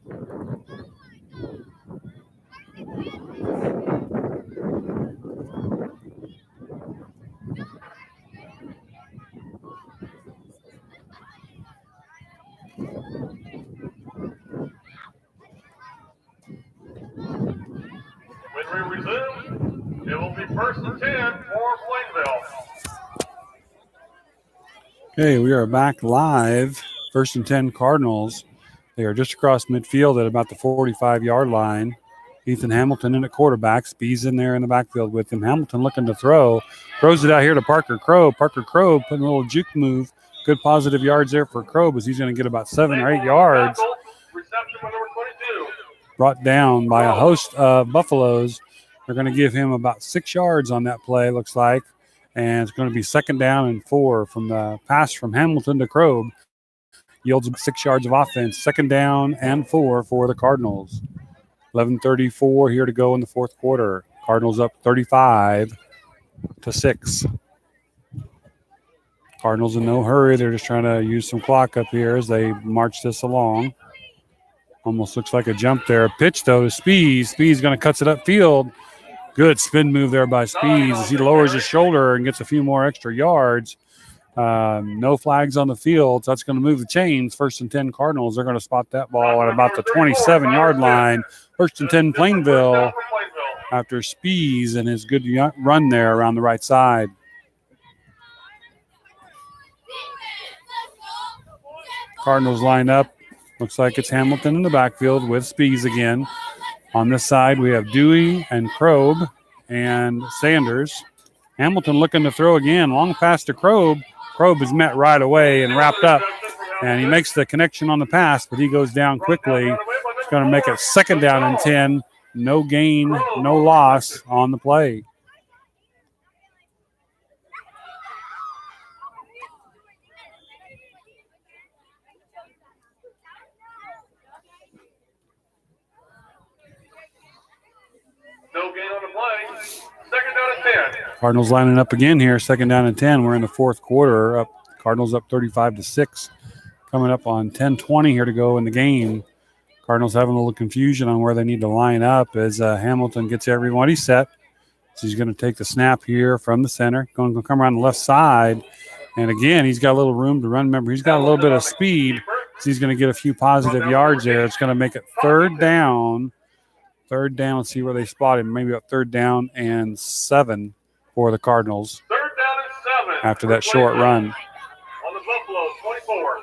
When we resume, it will be first and 10 for Plainville. Okay, we are back live. First and 10 Cardinals. They are just across midfield at about the 45-yard line. Ethan Hamilton in at quarterback. Speed's in there in the backfield with him. Hamilton looking to throw. Throws it out here to Parker Crow. Parker Crow putting a little juke move. Good positive yards there for Crow, as he's going to get about 7 or 8 yards. Reception by number 22. Brought down by a host of Buffaloes. They're going to give him about 6 yards on that play, looks like. And it's going to be 2nd down and 4 from the pass from Hamilton to Crow. Yields 6 yards of offense. 2nd down and 4 for the Cardinals. 11:34 here to go in the fourth quarter. Cardinals up 35-6. Cardinals in no hurry. They're just trying to use some clock up here as they march this along. Almost looks like a jump there. Pitch, though, to Spees. Spees going to cuts it upfield. Good spin move there by Spees as he lowers his shoulder and gets a few more extra yards. No flags on the field, so that's going to move the chains. 1st and 10 Cardinals. They're going to spot that ball at about the 27-yard line. 1st and 10 Plainville after Spees and his good run there around the right side. Cardinals line up. Looks like it's Hamilton in the backfield with Spees again. On this side, we have Dewey and Krob and Sanders. Hamilton looking to throw again. Long pass to Krob. Krob is met right away and wrapped up. And he makes the connection on the pass, but he goes down quickly. It's going to make it 2nd down and 10. No gain, no loss on the play. No gain on the play. 2nd down and 10. Cardinals lining up again here. 2nd down and 10. We're in the fourth quarter. Cardinals up 35-6. Coming up on 10:20 here to go in the game. Cardinals having a little confusion on where they need to line up as Hamilton gets everybody set. So he's going to take the snap here from the center. Going to come around the left side. And again, he's got a little room to run. Remember, he's got a little bit of speed. So he's going to get a few positive yards there. It's going to make it 3rd down. 3rd down. Let's see where they spot him. Maybe up 3rd down and 7 for the Cardinals. 3rd down and 7. After that short run. On the Buffalo, 24.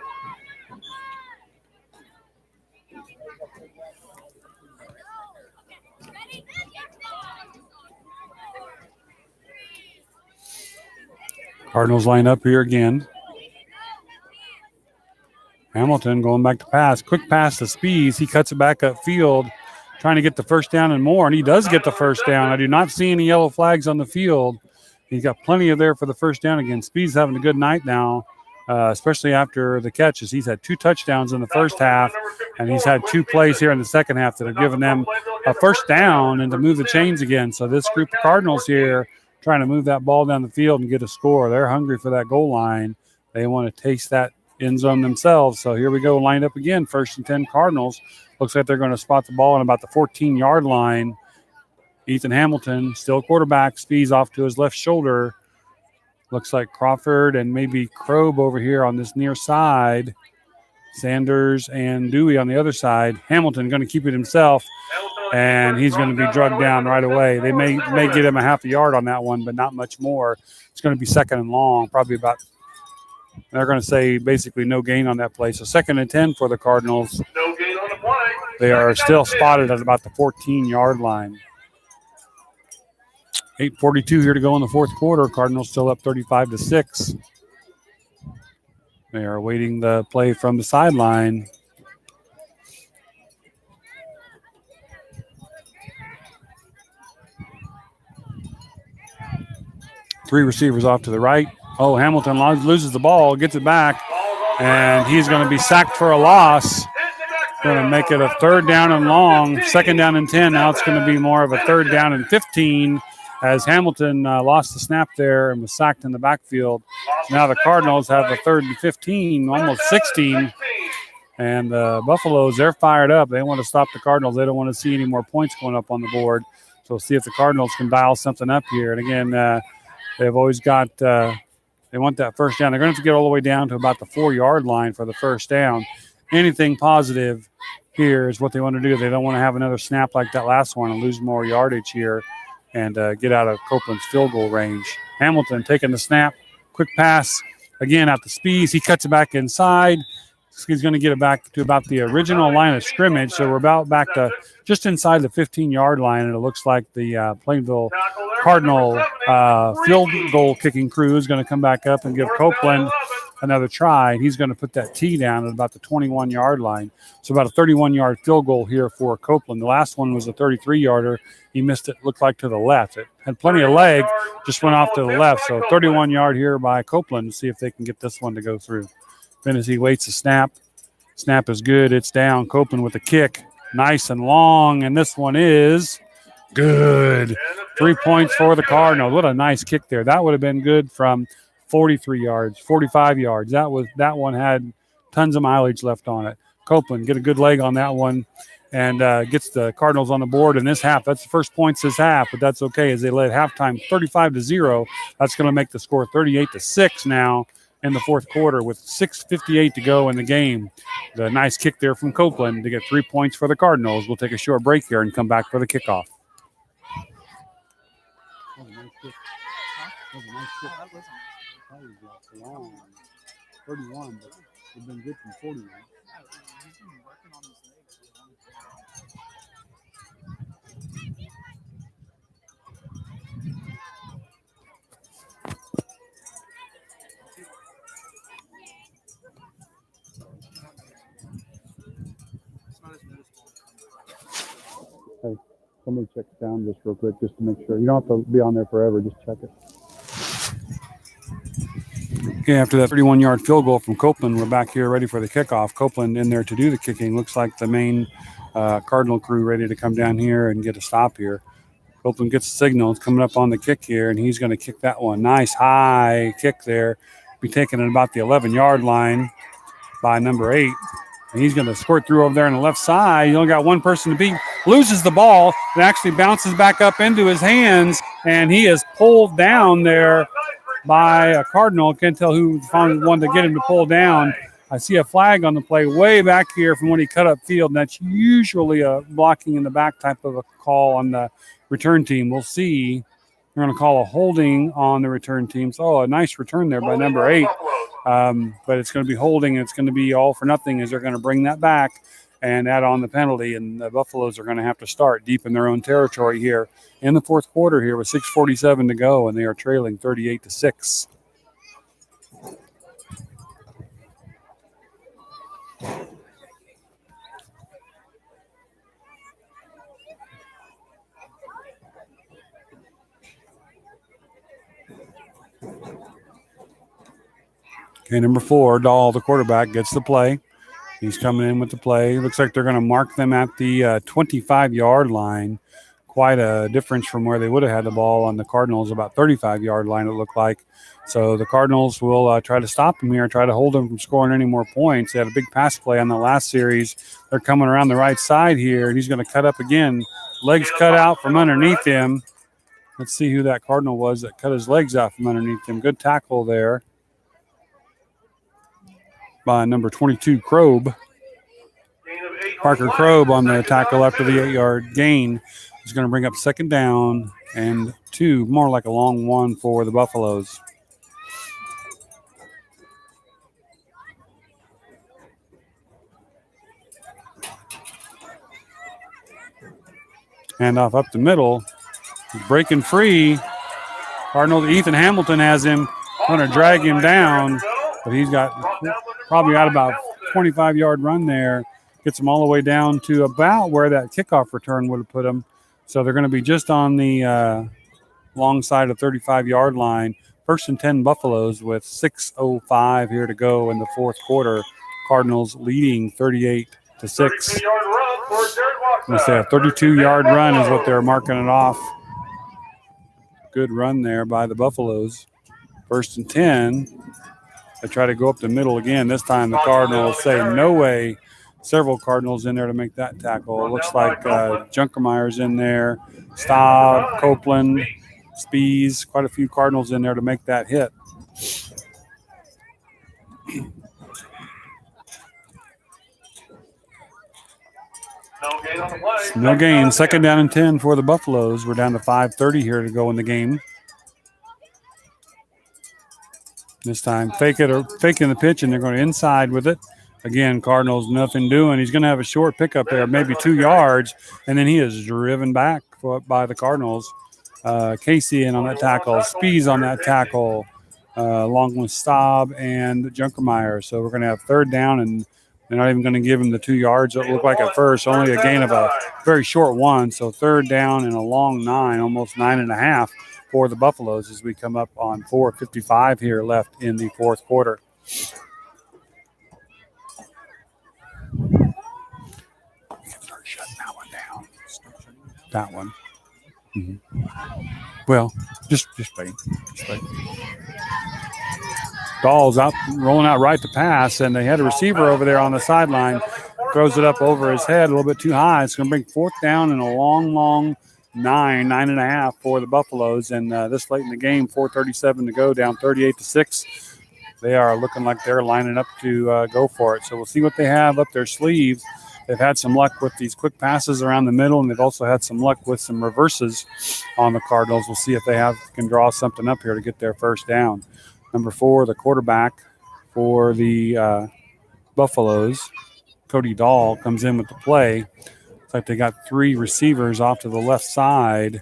Cardinals line up here again. Hamilton going back to pass. Quick pass to Spees. He cuts it back upfield, trying to get the 1st down and more, and he does get the 1st down. I do not see any yellow flags on the field. He's got plenty of there for the 1st down again. Spees having a good night now, especially after the catches. He's had 2 touchdowns in the first half, and he's had 2 plays here in the second half that have given them a 1st down and to move the chains again. So this group of Cardinals here trying to move that ball down the field and get a score. They're hungry for that goal line. They want to taste that end zone themselves. So here we go, lined up again. 1st and 10 Cardinals. Looks like they're going to spot the ball on about the 14-yard line. Ethan Hamilton, still quarterback, Spees off to his left shoulder. Looks like Crawford and maybe Krob over here on this near side. Sanders and Dewey on the other side. Hamilton going to keep it himself, and he's going to be drugged down right away. They may get him a half a yard on that one, but not much more. It's going to be 2nd and long, probably about – they're going to say basically no gain on that play. So 2nd and 10 for the Cardinals. No gain on the play. They are still spotted at about the 14-yard line. 8:42 here to go in the fourth quarter. Cardinals still up 35-6. They are awaiting the play from the sideline. Three receivers off to the right. Oh, Hamilton loses the ball, gets it back, and he's going to be sacked for a loss. Going to make it a 3rd down and long, 2nd down and 10. Now it's going to be more of a 3rd down and 15 as Hamilton lost the snap there and was sacked in the backfield. Now the Cardinals have a 3rd and 15, almost 16. And the Buffaloes, they're fired up. They want to stop the Cardinals. They don't want to see any more points going up on the board. So we'll see if the Cardinals can dial something up here. And again, they've always got they want that first down. They're going to have to get all the way down to about the 4-yard line for the first down. Anything positive here is what they want to do. They don't want to have another snap like that last one and lose more yardage here and get out of Copeland's field goal range. Hamilton taking the snap. Quick pass. Again, out the speeds. He cuts it back inside. He's going to get it back to about the original line of scrimmage. So we're about back to just inside the 15-yard line, and it looks like the Plainville Cardinal field goal kicking crew is going to come back up and give Copeland another try. He's going to put that tee down at about the 21-yard line. So about a 31-yard field goal here for Copeland. The last one was a 33-yarder. He missed it, looked like to the left. It had plenty of leg, just went off to the left. So 31-yard here by Copeland to see if they can get this one to go through. Then as he waits the snap. Snap is good. It's down. Copeland with the kick. Nice and long. And this one is good. 3 points for the Cardinals. What a nice kick there. That would have been good from 43 yards, 45 yards. That one had tons of mileage left on it. Copeland get a good leg on that one and gets the Cardinals on the board in this half. That's the first points this half, but that's okay as they led halftime 35-0. That's going to make the score 38-6 now in the fourth quarter with 6:58 to go in the game. The nice kick there from Copeland to get 3 points for the Cardinals. We'll take a short break here and come back for the kickoff. That was a nice kick. That was a nice kick. Probably long. 31, but it's been good from 41. Hey, somebody check it down just real quick, just to make sure. You don't have to be on there forever. Just check it. Okay, after that 31-yard field goal from Copeland, we're back here ready for the kickoff. Copeland in there to do the kicking. Looks like the main Cardinal crew ready to come down here and get a stop here. Copeland gets a signal. It's coming up on the kick here, and he's going to kick that one. Nice high kick there. Be taken at about the 11-yard line by number 8. And he's going to squirt through over there on the left side. He only got one person to beat. Loses the ball and actually bounces back up into his hands, and he is pulled down there by a Cardinal. Can't tell who found one to get him to pull down. I see a flag on the play way back here from when he cut up field, and that's usually a blocking in the back type of a call on the return team. We'll see. We're going to call a holding on the return team. So, a nice return there by number 8. But it's going to be holding. It's going to be all for nothing as they're going to bring that back and add on the penalty. And the Buffaloes are going to have to start deep in their own territory here in the fourth quarter here with 6:47 to go, and they are trailing 38-6. Okay, number 4, Dahl, the quarterback, gets the play. He's coming in with the play. Looks like they're going to mark them at the 25-yard line. Quite a difference from where they would have had the ball on the Cardinals, about 35-yard line it looked like. So the Cardinals will try to stop them here, try to hold them from scoring any more points. They had a big pass play on the last series. They're coming around the right side here, and he's going to cut up again. Legs cut out from underneath him. Let's see who that Cardinal was that cut his legs out from underneath him. Good tackle there by number 22, Krobe. Parker Krobe on the tackle after the 8-yard gain. He's going to bring up second down and 2, more like a long one for the Buffaloes. Handoff up the middle. He's breaking free. Cardinals, Ethan Hamilton has him. Going to drag him down, but he's probably got about 25-yard run there. Gets him all the way down to about where that kickoff return would have put him. So they're going to be just on the long side of 35-yard line. First and 10 Buffaloes with 6:05 here to go in the fourth quarter. Cardinals leading 38-6. I'm going to say a 32-yard run is what they're marking it off. Good run there by the Buffaloes. First and 10. They try to go up the middle again. This time the Cardinals say, no way. several Cardinals in there to make that tackle. It looks like Junkermeyer's in there, Staub, Copeland, Spees, quite a few Cardinals in there to make that hit. No gain on the play. No gain. Second down and 10 for the Buffaloes. We're down to 5:30 here to go in the game. This time, faking the pitch, and they're going to inside with it. Again, Cardinals, nothing doing. He's going to have a short pickup there, maybe 2 yards, and then he is driven back by the Cardinals. Casey in on that tackle, Spees on that tackle, along with Staub and Junkermeyer. So we're going to have third down, and they're not even going to give him the 2 yards it looked like at first. Only a gain of a very short one. So third down and a long 9, almost 9.5 for the Buffaloes as we come up on 4:55 here left in the fourth quarter. Start shutting that one down. That one. Mm-hmm. Well, just wait. Just wait. Dahl's out, rolling out right to pass, and they had a receiver over there on the sideline. Throws it up over his head a little bit too high. It's going to bring fourth down and a long 9.5 for the Buffaloes. And this late in the game, 4:37 to go, down 38-6. They are looking like they're lining up to go for it. So we'll see what they have up their sleeves. They've had some luck with these quick passes around the middle, and they've also had some luck with some reverses on the Cardinals. We'll see if they can draw something up here to get their first down. Number 4, the quarterback for the Buffaloes, Cody Dahl, comes in with the play. Looks like they got 3 receivers off to the left side,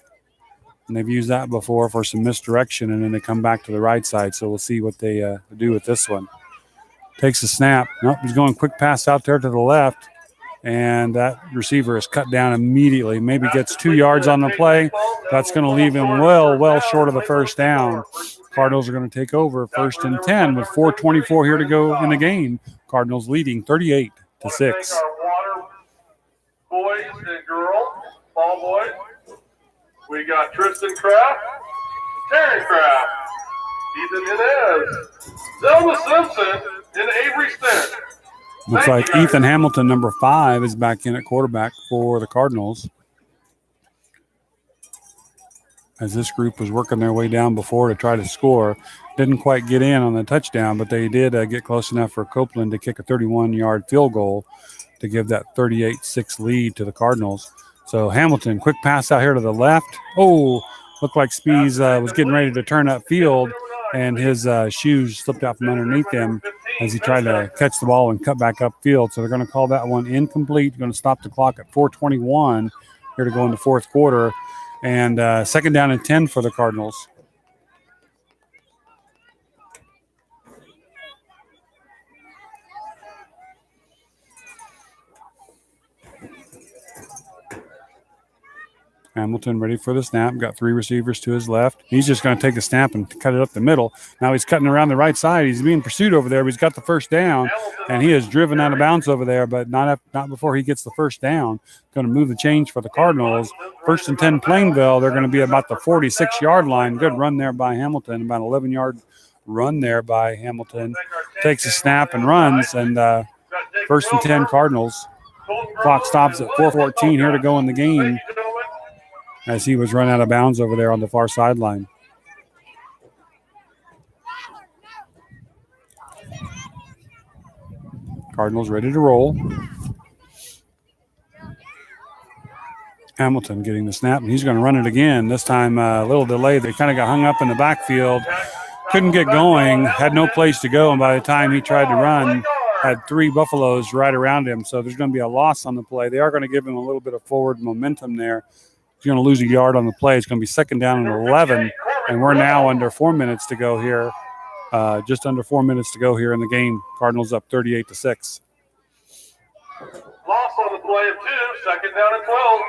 and they've used that before for some misdirection, and then they come back to the right side. So we'll see what they do with this one. Takes a snap. Nope, he's going quick pass out there to the left, and that receiver is cut down immediately. Maybe gets 2 yards on the play. That's going to leave him well short of the first down. Cardinals are going to take over 1st and 10 with 4:24 here to go in the game. Cardinals leading 38-6. Boys and girls, ball boys. We got Tristan Kraft, Terry Kraft, Ethan Inez, Zelda Simpson, and Avery Stent. Looks like Ethan Hamilton, number 5, is back in at quarterback for the Cardinals. As this group was working their way down before to try to score. Didn't quite get in on the touchdown, but they did get close enough for Copeland to kick a 31-yard field goal to give that 38-6 lead to the Cardinals. So Hamilton, quick pass out here to the left. Oh, looked like Spees was getting ready to turn up field, and his shoes slipped out from underneath him as he tried to catch the ball and cut back upfield. So they're going to call that one incomplete. Going to stop the clock at 4:21 here to go in the fourth quarter. And second down and 10 for the Cardinals. Hamilton ready for the snap. Got 3 receivers to his left. He's just going to take the snap and cut it up the middle. Now he's cutting around the right side. He's being pursued over there, but he's got the first down, and he is driven out of bounds over there, but not before he gets the first down. Going to move the change for the Cardinals. 1st and 10 Plainville. They're going to be about the 46-yard line. Good run there by Hamilton. About 11-yard run there by Hamilton. Takes a snap and runs, and 1st and 10 Cardinals. Clock stops at 4:14 here to go in the game, as he was run out of bounds over there on the far sideline. Cardinals ready to roll. Hamilton getting the snap, and he's going to run it again. This time a little delay. They kind of got hung up in the backfield. Couldn't get going, had no place to go, and by the time he tried to run, had 3 Buffaloes right around him. So there's going to be a loss on the play. They are going to give him a little bit of forward momentum there. He's going to lose a yard on the play. It's going to be second down and 11, and we're now under 4 minutes to go here. Just under 4 minutes to go here in the game. Cardinals up 38-6. Loss on the play of 2, second down and 12.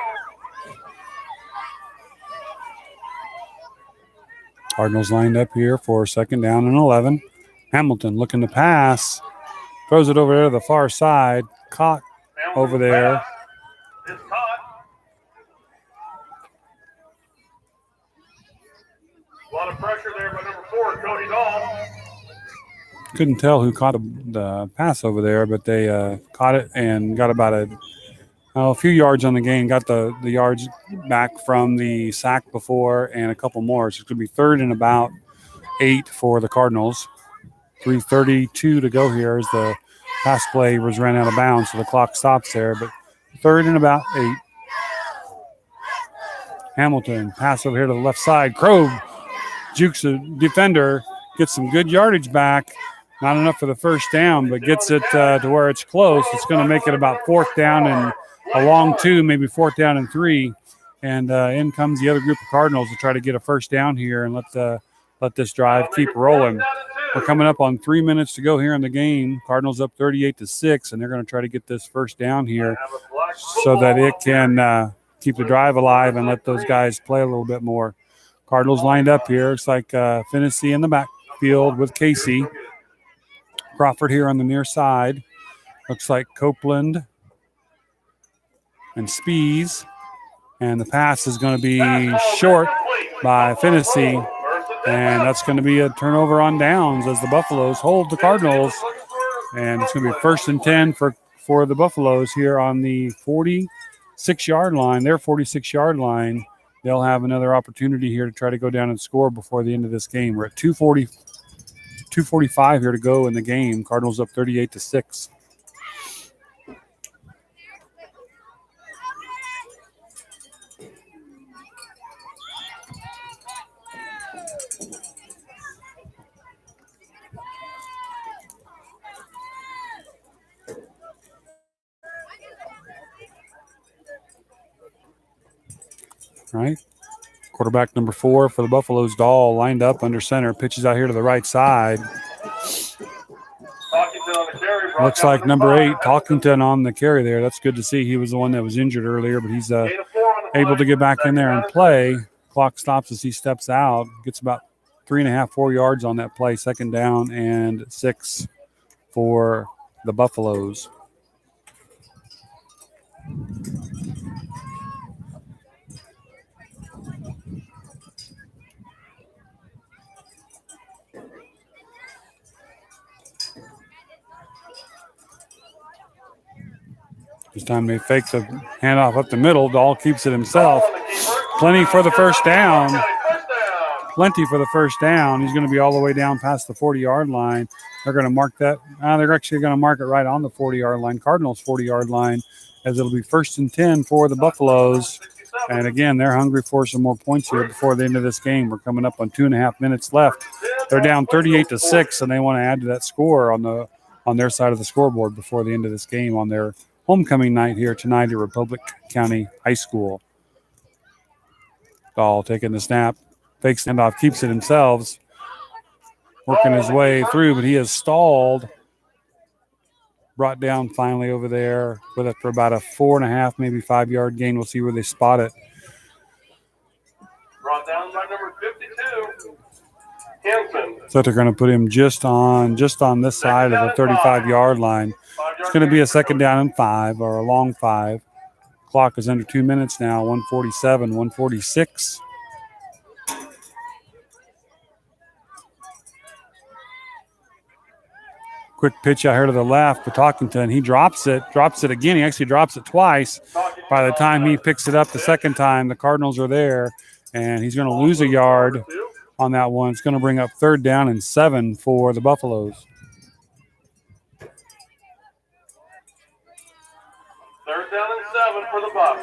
Cardinals lined up here for second down and 11. Hamilton looking to pass. Throws it over there to the far side. Caught over there. It's caught. A lot of pressure there by number 4, Cody Dahl. Couldn't tell who caught the pass over there, but they caught it and got about a few yards on the gain. Got the yards back from the sack before and a couple more. So it's going to be 3rd and about 8 for the Cardinals. 3:32 to go here as the pass play was ran out of bounds, so the clock stops there. But 3rd and about 8. Hamilton pass over here to the left side. Crow jukes the defender, gets some good yardage back. Not enough for the first down, but gets it to where it's close. It's going to make it about 4th down and a long 2, maybe 4th down and 3. And in comes the other group of Cardinals to try to get a first down here and let this drive keep rolling. We're coming up on 3 minutes to go here in the game. Cardinals up 38-6, and they're going to try to get this first down here so that it can keep the drive alive and let those guys play a little bit more. Cardinals lined up here. It's like Finney in the backfield with Casey. Crawford here on the near side. Looks like Copeland and Spees. And the pass is going to be short by Finney. And that's going to be a turnover on downs as the Buffaloes hold the Cardinals. And it's going to be 1st and 10 for the Buffaloes here on the 46-yard line. Their 46-yard line. They'll have another opportunity here to try to go down and score before the end of this game. We're at 2:45 here to go in the game. Cardinals up 38-6. Right. Quarterback number 4 for the Buffaloes, Dahl, lined up under center. Pitches out here to the right side. Looks like number 8, Talkington, on the carry there. That's good to see. He was the one that was injured earlier, but he's able to get back in there and play. Clock stops as he steps out. Gets about 3.5, 4 yards on that play. 2nd down and 6 for the Buffaloes. This time they fake the handoff up the middle. Dahl keeps it himself. Plenty for the first down. Plenty for the first down. He's going to be all the way down past the 40-yard line. They're going to mark that. They're actually going to mark it right on the 40-yard line, Cardinals 40-yard line, as it'll be 1st and 10 for the Buffaloes. And again, they're hungry for some more points here before the end of this game. We're coming up on 2.5 minutes left. They're down 38-6, and they want to add to that score on their side of the scoreboard before the end of this game on their homecoming night here tonight at Republic County High School. Dahl taking the snap, fakes handoff, keeps it himself, working his way through, but he is stalled. Brought down finally over there with it for about a 4.5, maybe 5-yard gain. We'll see where they spot it. Brought down by number 52, Hanson. So they're going to put him just on this side of the 35-yard line. It's going to be a 2nd down and 5, or a long 5. Clock is under 2 minutes now, 147, 146. Quick pitch out here to the left, but Talkington, he drops it again. He actually drops it twice. By the time he picks it up the second time, the Cardinals are there, and he's going to lose a yard on that one. It's going to bring up 3rd down and 7 for the Buffaloes. 3rd down and 7 for the Bucs.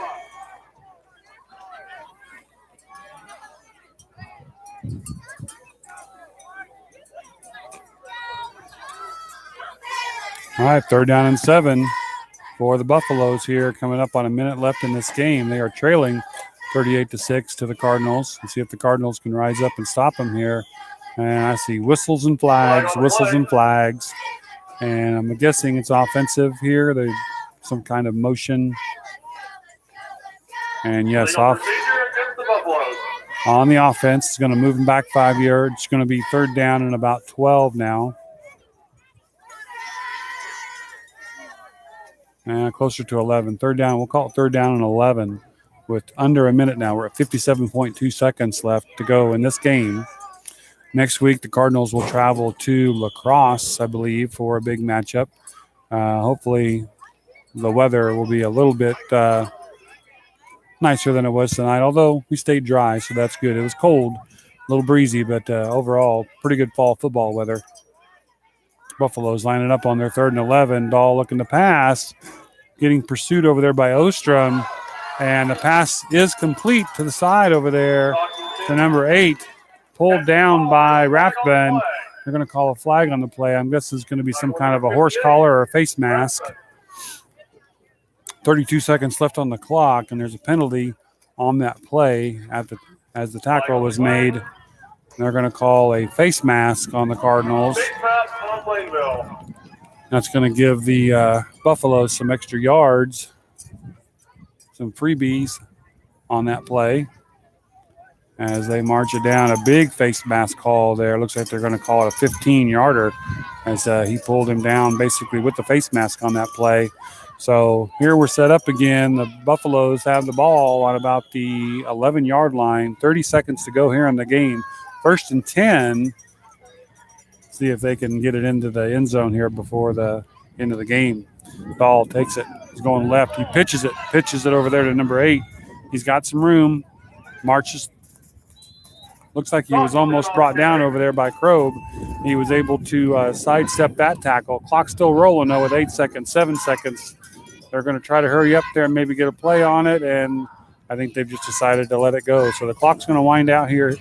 All right, 3rd down and 7 for the Buffaloes here, coming up on a minute left in this game. They are trailing 38-6 to the Cardinals. Let's see if the Cardinals can rise up and stop them here. And I see whistles and flags. And I'm guessing it's offensive here. There's some kind of motion. And yes, off on the offense. It's going to move them back 5 yards. It's going to be 3rd down and about 12 now. Closer to 11. 3rd down. We'll call it 3rd down and 11 with under a minute now. We're at 57.2 seconds left to go in this game. Next week, the Cardinals will travel to La Crosse, I believe, for a big matchup. Hopefully, the weather will be a little bit nicer than it was tonight, although we stayed dry, so that's good. It was cold, a little breezy, but overall, pretty good fall football weather. Buffaloes lining up on their 3rd and 11. Dahl looking to pass, getting pursued over there by Ostrom, and the pass is complete to the side over there to number 8, pulled down by Rathbun. They're going to call a flag on the play. I'm guessing it's going to be some kind of a horse collar or a face mask. 32 seconds left on the clock, and there's a penalty on that play as the tackle was made. They're going to call a face mask on the Cardinals. Face mask on Plainville. That's going to give the Buffaloes some extra yards, some freebies on that play as they march it down. A big face mask call there. Looks like they're going to call it a 15-yarder as he pulled him down basically with the face mask on that play. So here we're set up again. The Buffaloes have the ball on about the 11-yard line. 30 seconds to go here in the game. 1st and 10. See if they can get it into the end zone here before the end of the game. Dahl takes it. He's going left. He pitches it over there to number 8. He's got some room. Marches. Looks like he was almost brought down over there by Krogh. He was able to sidestep that tackle. Clock's still rolling, though, with 8 seconds, 7 seconds. They're going to try to hurry up there and maybe get a play on it, and I think they've just decided to let it go. So the clock's going to wind out here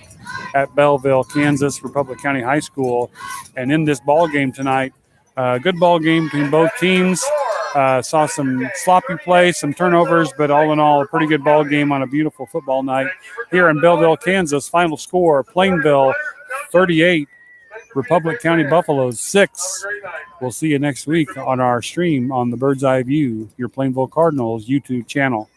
at Belleville, Kansas, Republic County High School. And in this ball game tonight, good ball game between both teams. Saw some sloppy play, some turnovers, but all in all, a pretty good ball game on a beautiful football night here in Belleville, Kansas. Final score, Plainville 38, Republic County Buffaloes 6. We'll see you next week on our stream on the Bird's Eye View, your Plainville Cardinals YouTube channel.